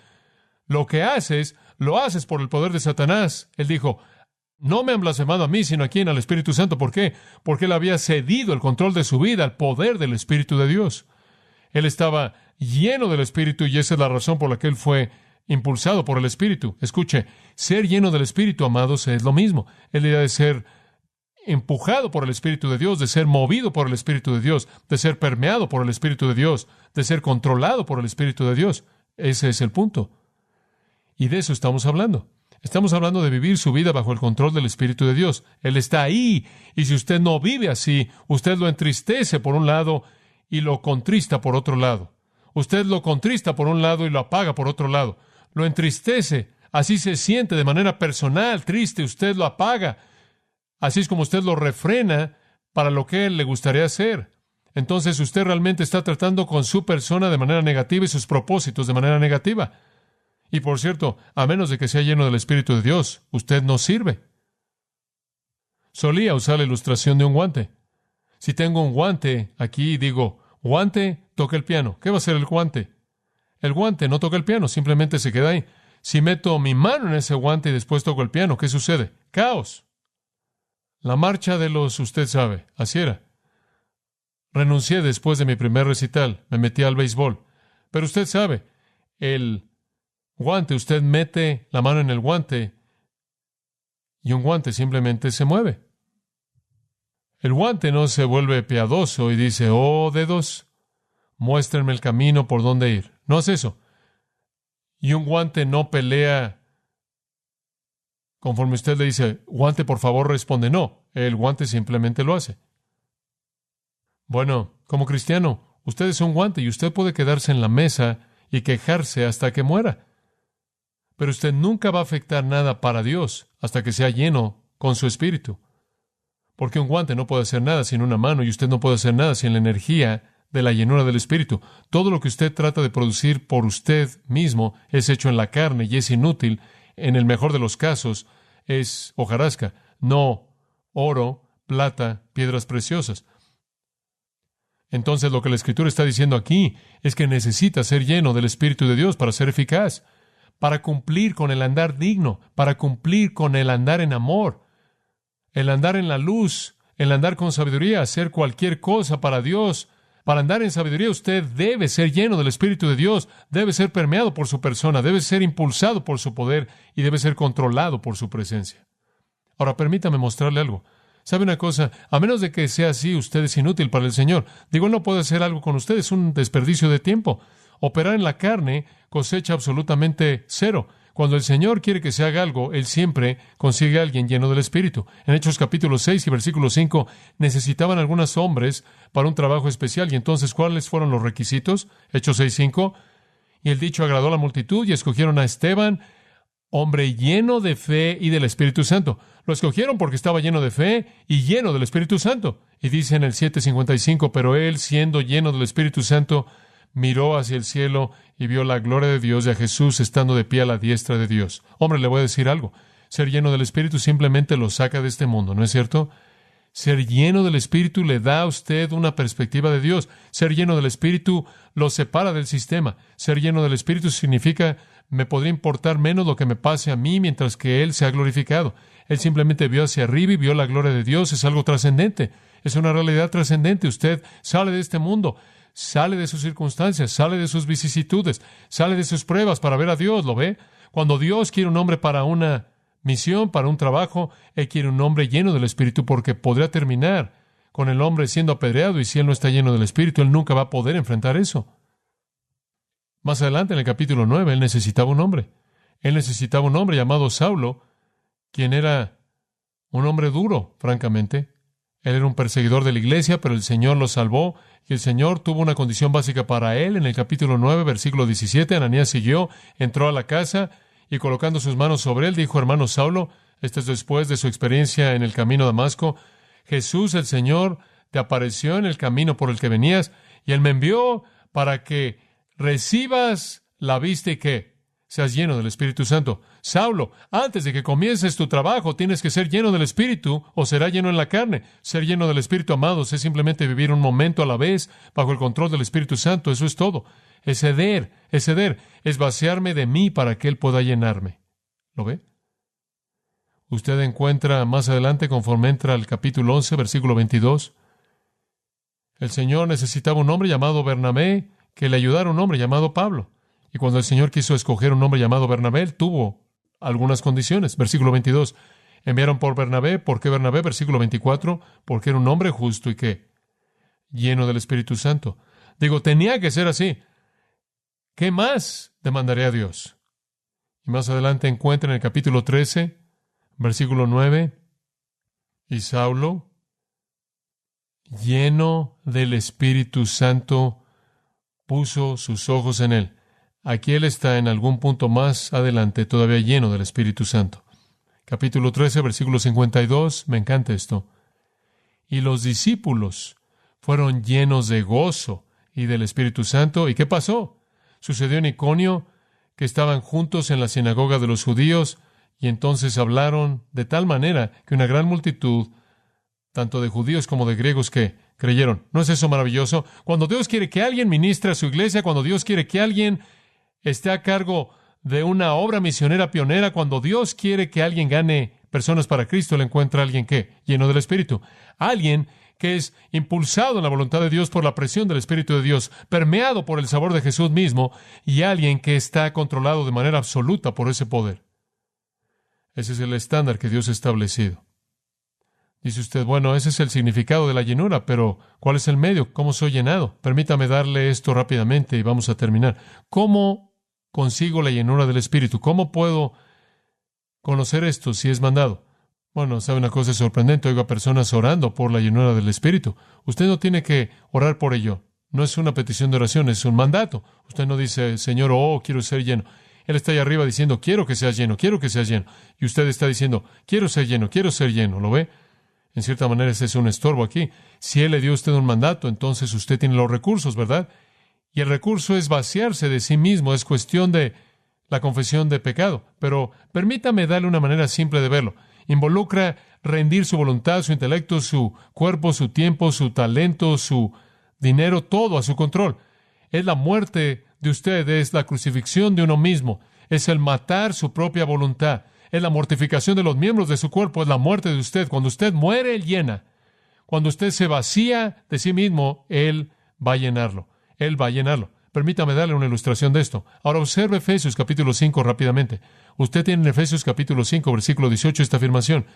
Lo que haces, lo haces por el poder de Satanás. Él dijo, no me han blasfemado a mí, sino a quién, al Espíritu Santo. ¿Por qué? Porque él había cedido el control de su vida al poder del Espíritu de Dios. Él estaba lleno del Espíritu y esa es la razón por la que él fue impulsado por el Espíritu. Escuche, ser lleno del Espíritu, amados, es lo mismo. Es la idea de ser empujado por el Espíritu de Dios, de ser movido por el Espíritu de Dios, de ser permeado por el Espíritu de Dios, de ser controlado por el Espíritu de Dios. Ese es el punto. Y de eso estamos hablando. Estamos hablando de vivir su vida bajo el control del Espíritu de Dios. Él está ahí, y si usted no vive así, usted lo entristece por un lado y lo contrista por otro lado. Usted lo contrista por un lado y lo apaga por otro lado. Lo entristece, así se siente de manera personal, triste, usted lo apaga. Así es como usted lo refrena para lo que él le gustaría hacer. Entonces usted realmente está tratando con su persona de manera negativa y sus propósitos de manera negativa. Y por cierto, a menos de que sea lleno del Espíritu de Dios, usted no sirve. Solía usar la ilustración de un guante. Si tengo un guante aquí y digo, guante, toca el piano. ¿Qué va a hacer el guante? El guante no toca el piano, simplemente se queda ahí. Si meto mi mano en ese guante y después toco el piano, ¿qué sucede? ¡Caos! La marcha de los, usted sabe, así era. Renuncié después de mi primer recital, me metí al béisbol. Pero usted sabe, el guante, usted mete la mano en el guante y un guante simplemente se mueve. El guante no se vuelve piadoso y dice, oh dedos, muéstrenme el camino por dónde ir. No hace eso. Y un guante no pelea conforme usted le dice, guante, por favor, responde. No, el guante simplemente lo hace. Bueno, como cristiano, usted es un guante y usted puede quedarse en la mesa y quejarse hasta que muera. Pero usted nunca va a afectar nada para Dios hasta que sea lleno con su espíritu. Porque un guante no puede hacer nada sin una mano y usted no puede hacer nada sin la energía de la llenura del espíritu. Todo lo que usted trata de producir por usted mismo es hecho en la carne y es inútil. En el mejor de los casos es hojarasca, no oro, plata, piedras preciosas. Entonces lo que la Escritura está diciendo aquí es que necesita ser lleno del Espíritu de Dios para ser eficaz, para cumplir con el andar digno, para cumplir con el andar en amor, el andar en la luz, el andar con sabiduría, hacer cualquier cosa para Dios. Para andar en sabiduría usted debe ser lleno del Espíritu de Dios, debe ser permeado por su persona, debe ser impulsado por su poder y debe ser controlado por su presencia. Ahora, permítame mostrarle algo. ¿Sabe una cosa? A menos de que sea así, usted es inútil para el Señor. Digo, Él no puede hacer algo con usted, es un desperdicio de tiempo. Operar en la carne cosecha absolutamente cero. Cuando el Señor quiere que se haga algo, Él siempre consigue a alguien lleno del Espíritu. En Hechos capítulo 6 y versículo 5, necesitaban algunos hombres para un trabajo especial. ¿Y entonces cuáles fueron los requisitos? Hechos 6:5. Y el dicho agradó a la multitud y escogieron a Esteban, hombre lleno de fe y del Espíritu Santo. Lo escogieron porque estaba lleno de fe y lleno del Espíritu Santo. Y dice en el 7:55, pero él, siendo lleno del Espíritu Santo, miró hacia el cielo y vio la gloria de Dios y a Jesús estando de pie a la diestra de Dios. Hombre, le voy a decir algo. Ser lleno del Espíritu simplemente lo saca de este mundo, ¿no es cierto? Ser lleno del Espíritu le da a usted una perspectiva de Dios. Ser lleno del Espíritu lo separa del sistema. Ser lleno del Espíritu significa me podría importar menos lo que me pase a mí mientras que Él sea glorificado. Él simplemente vio hacia arriba y vio la gloria de Dios. Es algo trascendente. Es una realidad trascendente. Usted sale de este mundo, sale de sus circunstancias, sale de sus vicisitudes, sale de sus pruebas para ver a Dios. ¿Lo ve? Cuando Dios quiere un hombre para una misión, para un trabajo, Él quiere un hombre lleno del Espíritu porque podría terminar con el hombre siendo apedreado y si Él no está lleno del Espíritu, Él nunca va a poder enfrentar eso. Más adelante, en el capítulo 9, Él necesitaba un hombre. Él necesitaba un hombre llamado Saulo, quien era un hombre duro, francamente. Él era un perseguidor de la iglesia, pero el Señor lo salvó y el Señor tuvo una condición básica para él. En el capítulo 9, versículo 17, Ananías siguió, entró a la casa y colocando sus manos sobre él, dijo, hermano Saulo, esto es después de su experiencia en el camino a Damasco, Jesús, el Señor, te apareció en el camino por el que venías y Él me envió para que recibas la vista y que seas lleno del Espíritu Santo. Saulo, antes de que comiences tu trabajo, tienes que ser lleno del Espíritu o será lleno en la carne. Ser lleno del Espíritu, amados, es simplemente vivir un momento a la vez bajo el control del Espíritu Santo. Eso es todo. Es ceder, es vaciarme de mí para que Él pueda llenarme. ¿Lo ve? Usted encuentra más adelante, conforme entra al capítulo 11, versículo 22, el Señor necesitaba un hombre llamado Bernabé que le ayudara a un hombre llamado Pablo. Y cuando el Señor quiso escoger un hombre llamado Bernabé, Él tuvo algunas condiciones. Versículo 22, enviaron por Bernabé. ¿Por qué Bernabé? Versículo 24, porque era un hombre justo y ¿qué? Lleno del Espíritu Santo. Digo, tenía que ser así. ¿Qué más demandaré a Dios? Y más adelante encuentra en el capítulo 13, versículo 9, y Saulo, lleno del Espíritu Santo, puso sus ojos en él. Aquí él está en algún punto más adelante, todavía lleno del Espíritu Santo. Capítulo 13, versículo 52, me encanta esto. Y los discípulos fueron llenos de gozo y del Espíritu Santo. ¿Y qué pasó? Sucedió en Iconio que estaban juntos en la sinagoga de los judíos y entonces hablaron de tal manera que una gran multitud, tanto de judíos como de griegos, que creyeron. ¿No es eso maravilloso? Cuando Dios quiere que alguien ministre a su iglesia, cuando Dios quiere que alguien esté a cargo de una obra misionera pionera, cuando Dios quiere que alguien gane personas para Cristo, Él encuentra a alguien que, lleno del Espíritu, alguien que es impulsado en la voluntad de Dios por la presión del Espíritu de Dios, permeado por el sabor de Jesús mismo, y alguien que está controlado de manera absoluta por ese poder. Ese es el estándar que Dios ha establecido. Dice usted, bueno, ese es el significado de la llenura, pero ¿cuál es el medio? ¿Cómo soy llenado? Permítame darle esto rápidamente y vamos a terminar. ¿Cómo consigo la llenura del Espíritu? ¿Cómo puedo conocer esto si es mandado? Bueno, ¿sabe una cosa sorprendente? Oigo a personas orando por la llenura del Espíritu. Usted no tiene que orar por ello. No es una petición de oración, es un mandato. Usted no dice, Señor, oh, quiero ser lleno. Él está ahí arriba diciendo, quiero que seas lleno, quiero que seas lleno. Y usted está diciendo, quiero ser lleno, quiero ser lleno. ¿Lo ve? En cierta manera ese es un estorbo aquí. Si Él le dio a usted un mandato, entonces usted tiene los recursos, ¿verdad? Y el recurso es vaciarse de sí mismo, es cuestión de la confesión de pecado. Pero permítame darle una manera simple de verlo. Involucra rendir su voluntad, su intelecto, su cuerpo, su tiempo, su talento, su dinero, todo a su control. Es la muerte de usted, es la crucifixión de uno mismo, es el matar su propia voluntad, es la mortificación de los miembros de su cuerpo, es la muerte de usted. Cuando usted muere, Él llena. Cuando usted se vacía de sí mismo, Él va a llenarlo. Él va a llenarlo. Permítame darle una ilustración de esto. Ahora observe Efesios capítulo 5 rápidamente. Usted tiene en Efesios capítulo 5, versículo 18, esta afirmación.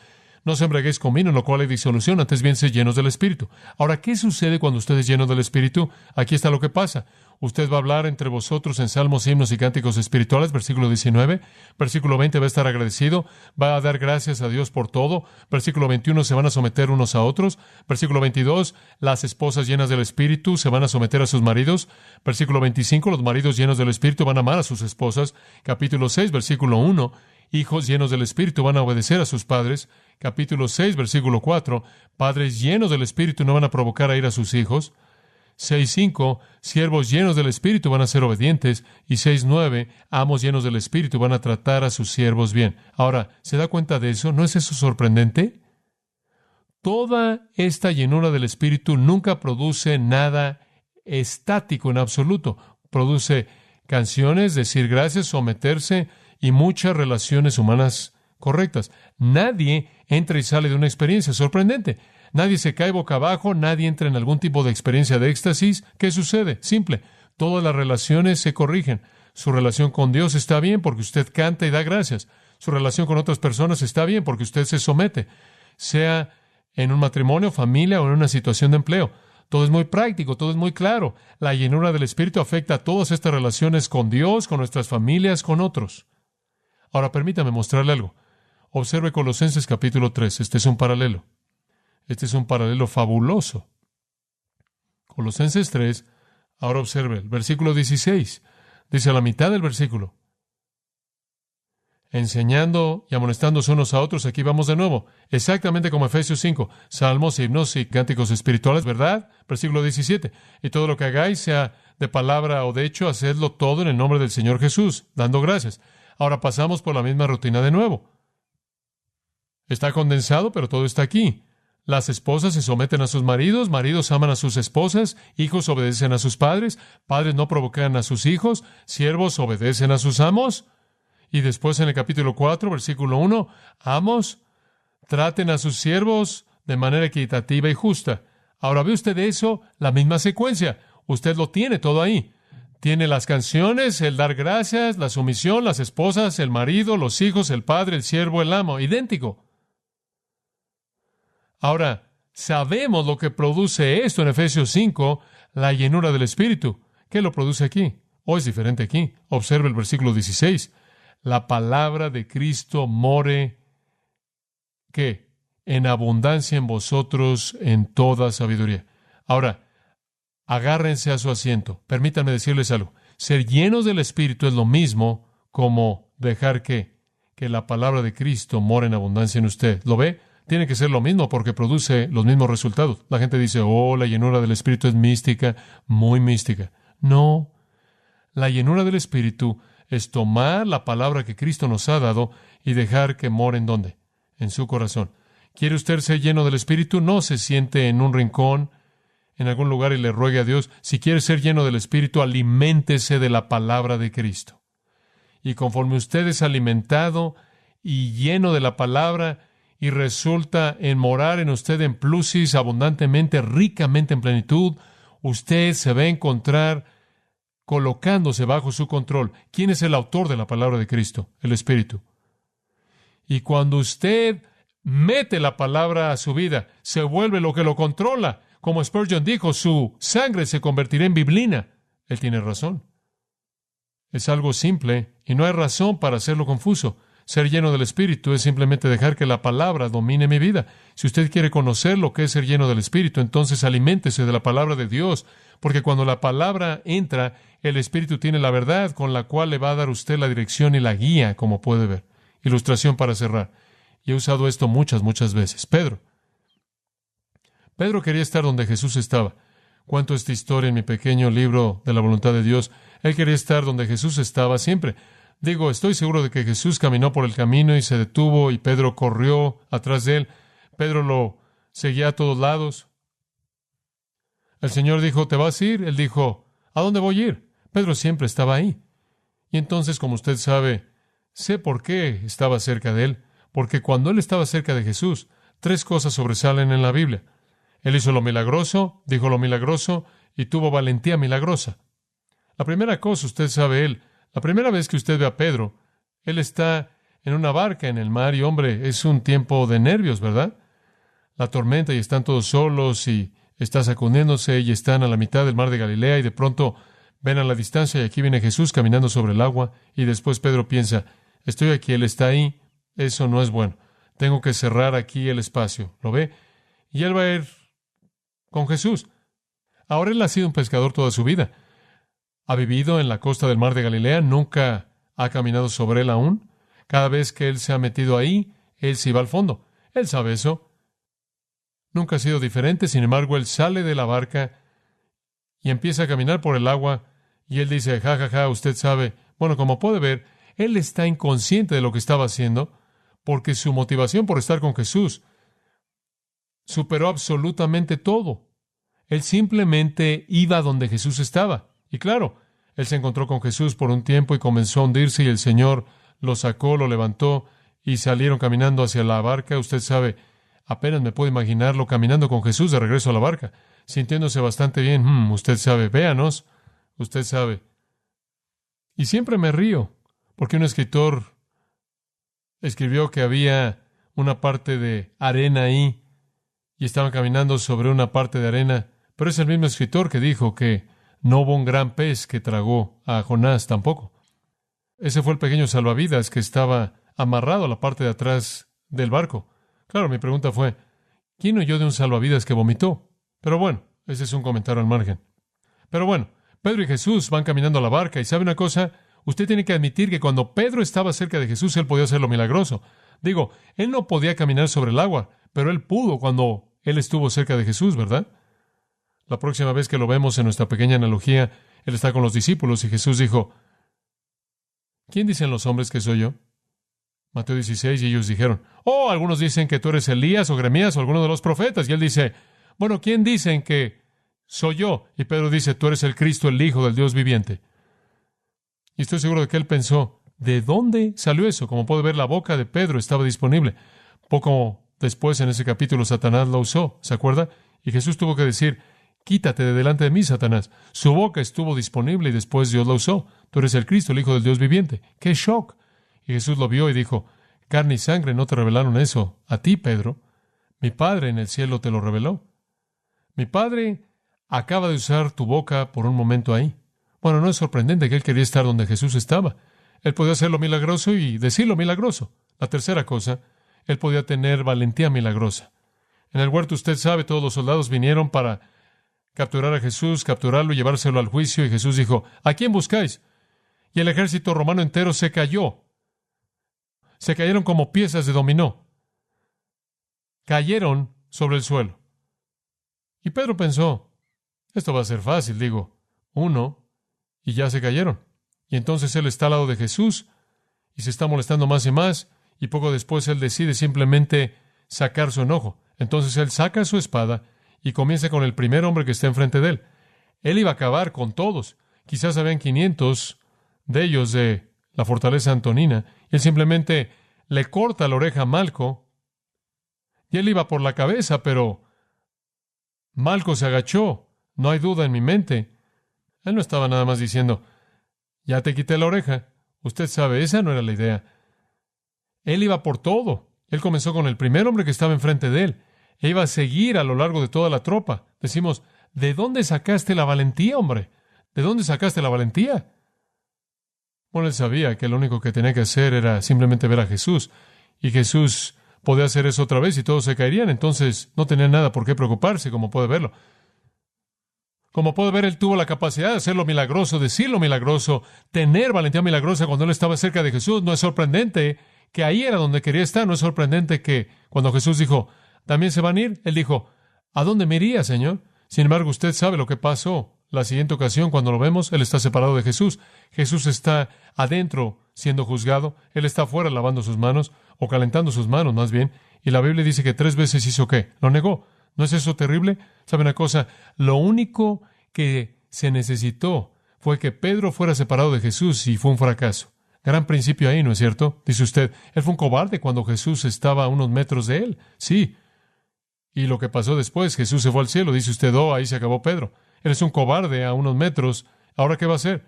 No se embriaguéis con vino, en lo cual hay disolución, antes bien sed llenos del Espíritu. Ahora, ¿qué sucede cuando usted es lleno del Espíritu? Aquí está lo que pasa. Usted va a hablar entre vosotros en salmos, himnos y cánticos espirituales, versículo 19. Versículo 20 va a estar agradecido, va a dar gracias a Dios por todo. Versículo 21 se van a someter unos a otros. Versículo 22, las esposas llenas del Espíritu se van a someter a sus maridos. Versículo 25, los maridos llenos del Espíritu van a amar a sus esposas. Capítulo 6, versículo 1, hijos llenos del Espíritu van a obedecer a sus padres. Capítulo 6, versículo 4, padres llenos del Espíritu no van a provocar a ir a sus hijos. 6:5, siervos llenos del Espíritu van a ser obedientes. Y 6:9, amos llenos del Espíritu van a tratar a sus siervos bien. Ahora, ¿se da cuenta de eso? ¿No es eso sorprendente? Toda esta llenura del Espíritu nunca produce nada estático en absoluto. Produce canciones, decir gracias, someterse y muchas relaciones humanas correctas. Nadie entra y sale de una experiencia sorprendente. Nadie se cae boca abajo, nadie entra en algún tipo de experiencia de éxtasis. ¿Qué sucede? Simple. Todas las relaciones se corrigen. Su relación con Dios está bien porque usted canta y da gracias. Su relación con otras personas está bien porque usted se somete. Sea en un matrimonio, familia o en una situación de empleo. Todo es muy práctico, todo es muy claro. La llenura del Espíritu afecta a todas estas relaciones con Dios, con nuestras familias, con otros. Ahora permítame mostrarle algo. Observe Colosenses capítulo 3. Este es un paralelo. Este es un paralelo fabuloso. Colosenses 3. Ahora observe el versículo 16. Dice a la mitad del versículo: enseñando y amonestándose unos a otros. Aquí vamos de nuevo. Exactamente como Efesios 5. Salmos, himnos y cánticos espirituales, ¿verdad? Versículo 17. Y todo lo que hagáis, sea de palabra o de hecho, hacedlo todo en el nombre del Señor Jesús, dando gracias. Ahora pasamos por la misma rutina de nuevo. Está condensado, pero todo está aquí. Las esposas se someten a sus maridos, maridos aman a sus esposas, hijos obedecen a sus padres, padres no provocan a sus hijos, siervos obedecen a sus amos. Y después en el capítulo 4, versículo 1, amos, traten a sus siervos de manera equitativa y justa. Ahora ve usted eso, la misma secuencia. Usted lo tiene todo ahí. Tiene las canciones, el dar gracias, la sumisión, las esposas, el marido, los hijos, el padre, el siervo, el amo. Idéntico. Ahora, sabemos lo que produce esto en Efesios 5, la llenura del Espíritu. ¿Qué lo produce aquí? ¿O es diferente aquí? Observe el versículo 16. La palabra de Cristo more, ¿qué? En abundancia en vosotros en toda sabiduría. Ahora, agárrense a su asiento. Permítanme decirles algo. Ser llenos del Espíritu es lo mismo como dejar que la palabra de Cristo more en abundancia en usted. ¿Lo ve? Tiene que ser lo mismo porque produce los mismos resultados. La gente dice, oh, la llenura del Espíritu es mística, muy mística. No, la llenura del Espíritu es tomar la palabra que Cristo nos ha dado y dejar que more en ¿dónde? En su corazón. ¿Quiere usted ser lleno del Espíritu? No se siente en un rincón, en algún lugar y le ruegue a Dios. Si quiere ser lleno del Espíritu, aliméntese de la palabra de Cristo. Y conforme usted es alimentado y lleno de la palabra, y resulta en morar en usted en plusis, abundantemente, ricamente en plenitud, usted se va a encontrar colocándose bajo su control. ¿Quién es el autor de la palabra de Cristo? El Espíritu. Y cuando usted mete la palabra a su vida, se vuelve lo que lo controla. Como Spurgeon dijo, su sangre se convertirá en biblina. Él tiene razón. Es algo simple y no hay razón para hacerlo confuso. Ser lleno del Espíritu es simplemente dejar que la palabra domine mi vida. Si usted quiere conocer lo que es ser lleno del Espíritu, entonces aliméntese de la palabra de Dios, porque cuando la palabra entra, el Espíritu tiene la verdad con la cual le va a dar usted la dirección y la guía, como puede ver. Ilustración para cerrar. Y he usado esto muchas veces. Pedro quería estar donde Jesús estaba. Cuento esta historia en mi pequeño libro de la voluntad de Dios. Él quería estar donde Jesús estaba siempre. Digo, estoy seguro de que Jesús caminó por el camino y se detuvo y Pedro corrió atrás de él. Pedro lo seguía a todos lados. El Señor dijo, ¿te vas a ir? Él dijo, ¿a dónde voy a ir? Pedro siempre estaba ahí. Y entonces, como usted sabe, sé por qué estaba cerca de él. Porque cuando él estaba cerca de Jesús, 3 cosas sobresalen en la Biblia. Él hizo lo milagroso, dijo lo milagroso y tuvo valentía milagrosa. La primera cosa, usted sabe, la primera vez que usted ve a Pedro, él está en una barca en el mar y, hombre, es un tiempo de nervios, ¿verdad? La tormenta y están todos solos y está sacudiéndose y están a la mitad del mar de Galilea y de pronto ven a la distancia y aquí viene Jesús caminando sobre el agua y después Pedro piensa, estoy aquí, él está ahí, eso no es bueno. Tengo que cerrar aquí el espacio, ¿lo ve? Y él va a ir con Jesús. Ahora él ha sido un pescador toda su vida. Ha vivido en la costa del mar de Galilea, nunca ha caminado sobre él aún. Cada vez que él se ha metido ahí, él se iba al fondo. Él sabe eso. Nunca ha sido diferente, sin embargo, él sale de la barca y empieza a caminar por el agua y él dice, usted sabe. Bueno, como puede ver, él está inconsciente de lo que estaba haciendo porque su motivación por estar con Jesús superó absolutamente todo. Él simplemente iba donde Jesús estaba. Y claro, él se encontró con Jesús por un tiempo y comenzó a hundirse y el Señor lo sacó, lo levantó y salieron caminando hacia la barca. Usted sabe, apenas me puedo imaginarlo caminando con Jesús de regreso a la barca, sintiéndose bastante bien. Usted sabe, véanos, usted sabe. Y siempre me río, porque un escritor escribió que había una parte de arena ahí y estaban caminando sobre una parte de arena, pero es el mismo escritor que dijo que no hubo un gran pez que tragó a Jonás tampoco. Ese fue el pequeño salvavidas que estaba amarrado a la parte de atrás del barco. Claro, mi pregunta fue, ¿quién oyó de un salvavidas que vomitó? Pero bueno, ese es un comentario al margen. Pero bueno, Pedro y Jesús van caminando a la barca y ¿sabe una cosa? Usted tiene que admitir que cuando Pedro estaba cerca de Jesús, él podía hacer lo milagroso. Digo, él no podía caminar sobre el agua, pero él pudo cuando él estuvo cerca de Jesús, ¿verdad? La próxima vez que lo vemos en nuestra pequeña analogía, él está con los discípulos y Jesús dijo, ¿quién dicen los hombres que soy yo? Mateo 16, y ellos dijeron, algunos dicen que tú eres Elías o Jeremías o alguno de los profetas. Y él dice, bueno, ¿quién dicen que soy yo? Y Pedro dice, tú eres el Cristo, el Hijo del Dios viviente. Y estoy seguro de que él pensó, ¿de dónde salió eso? Como puede ver, la boca de Pedro estaba disponible. Poco después, en ese capítulo, Satanás la usó, ¿se acuerda? Y Jesús tuvo que decir, quítate de delante de mí, Satanás. Su boca estuvo disponible y después Dios la usó. Tú eres el Cristo, el Hijo del Dios viviente. ¡Qué shock! Y Jesús lo vio y dijo, carne y sangre no te revelaron eso a ti, Pedro. Mi Padre en el cielo te lo reveló. Mi Padre acaba de usar tu boca por un momento ahí. Bueno, no es sorprendente que él quería estar donde Jesús estaba. Él podía hacer lo milagroso y decir lo milagroso. La tercera cosa, él podía tener valentía milagrosa. En el huerto, usted sabe, todos los soldados vinieron para capturar a Jesús, capturarlo y llevárselo al juicio. Y Jesús dijo, ¿a quién buscáis? Y el ejército romano entero se cayó. Se cayeron como piezas de dominó. Cayeron sobre el suelo. Y Pedro pensó, esto va a ser fácil, uno, y ya se cayeron. Y entonces él está al lado de Jesús y se está molestando más y más, y poco después él decide simplemente sacar su enojo. Entonces él saca su espada y comienza con el primer hombre que está enfrente de él. Él iba a acabar con todos. Quizás habían 500 de ellos de la fortaleza antonina, y él simplemente le corta la oreja a Malco, y él iba por la cabeza, pero Malco se agachó. No hay duda en mi mente. Él no estaba nada más diciendo, ya te quité la oreja. Usted sabe, esa no era la idea. Él iba por todo. Él comenzó con el primer hombre que estaba enfrente de él. E iba a seguir a lo largo de toda la tropa. Decimos, ¿de dónde sacaste la valentía, hombre? ¿De dónde sacaste la valentía? Bueno, él sabía que lo único que tenía que hacer era simplemente ver a Jesús. Y Jesús podía hacer eso otra vez y todos se caerían. Entonces no tenía nada por qué preocuparse, como puede verlo. Como puede ver, él tuvo la capacidad de hacer lo milagroso, decir lo milagroso, tener valentía milagrosa cuando él estaba cerca de Jesús. No es sorprendente que ahí era donde quería estar. No es sorprendente que cuando Jesús dijo, ¿también se van a ir? Él dijo, ¿a dónde me iría, Señor? Sin embargo, usted sabe lo que pasó. La siguiente ocasión, cuando lo vemos, él está separado de Jesús. Jesús está adentro siendo juzgado. Él está afuera lavando sus manos, o calentando sus manos más bien. Y la Biblia dice que 3 veces hizo ¿qué? Lo negó. ¿No es eso terrible? ¿Sabe una cosa? Lo único que se necesitó fue que Pedro fuera separado de Jesús y fue un fracaso. Gran principio ahí, ¿no es cierto? Dice usted, él fue un cobarde cuando Jesús estaba a unos metros de él. Sí. Y lo que pasó después, Jesús se fue al cielo. Dice usted, oh, ahí se acabó Pedro. Él es un cobarde a unos metros. ¿Ahora qué va a hacer?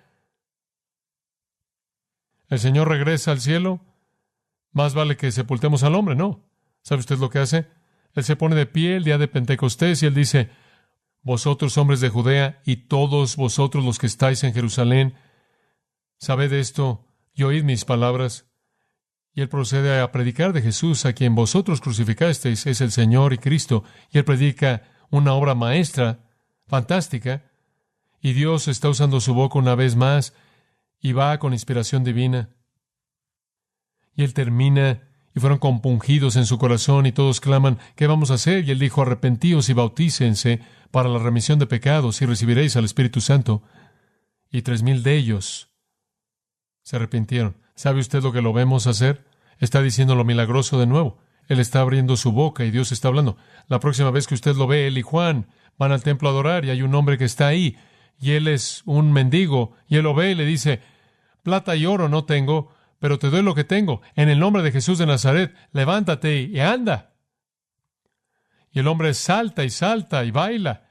¿El Señor regresa al cielo? Más vale que sepultemos al hombre, ¿no? ¿Sabe usted lo que hace? Él se pone de pie el día de Pentecostés y él dice, vosotros hombres de Judea y todos vosotros los que estáis en Jerusalén, sabed esto y oíd mis palabras. Y él procede a predicar de Jesús, a quien vosotros crucificasteis, es el Señor y Cristo. Y él predica una obra maestra, fantástica, y Dios está usando su boca una vez más y va con inspiración divina. Y él termina, y fueron compungidos en su corazón, y todos claman, ¿qué vamos a hacer? Y él dijo, arrepentíos y bautícense para la remisión de pecados, y recibiréis al Espíritu Santo. Y 3,000 de ellos se arrepintieron. ¿Sabe usted lo que lo vemos hacer? Está diciendo lo milagroso de nuevo. Él está abriendo su boca y Dios está hablando. La próxima vez que usted lo ve, él y Juan van al templo a adorar y hay un hombre que está ahí y él es un mendigo y él lo ve y le dice, plata y oro no tengo, pero te doy lo que tengo. En el nombre de Jesús de Nazaret, levántate y anda. Y el hombre salta y baila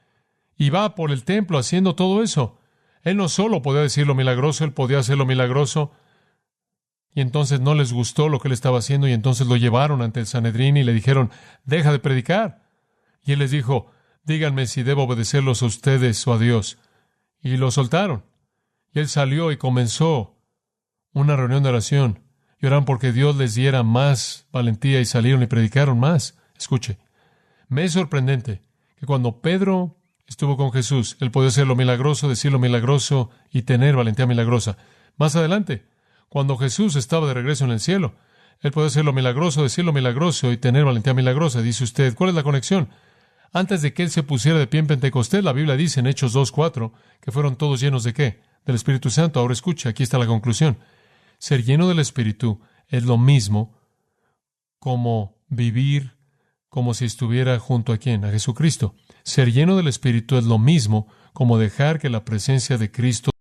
y va por el templo haciendo todo eso. Él no solo podía decir lo milagroso, él podía hacer lo milagroso. Y entonces no les gustó lo que él estaba haciendo y entonces lo llevaron ante el Sanedrín y le dijeron, deja de predicar. Y él les dijo, díganme si debo obedecerlos a ustedes o a Dios. Y lo soltaron. Y él salió y comenzó una reunión de oración. Y oraron porque Dios les diera más valentía y salieron y predicaron más. Escuche, me es sorprendente que cuando Pedro estuvo con Jesús, él podía hacer lo milagroso, decir lo milagroso y tener valentía milagrosa. Más adelante, cuando Jesús estaba de regreso en el cielo, él podía hacer lo milagroso, decir lo milagroso y tener valentía milagrosa. Dice usted, ¿cuál es la conexión? Antes de que él se pusiera de pie en Pentecostés, la Biblia dice en Hechos 2:4 que fueron todos llenos ¿de qué? Del Espíritu Santo. Ahora escucha, aquí está la conclusión. Ser lleno del Espíritu es lo mismo como vivir como si estuviera junto a ¿quién? A Jesucristo. Ser lleno del Espíritu es lo mismo como dejar que la presencia de Cristo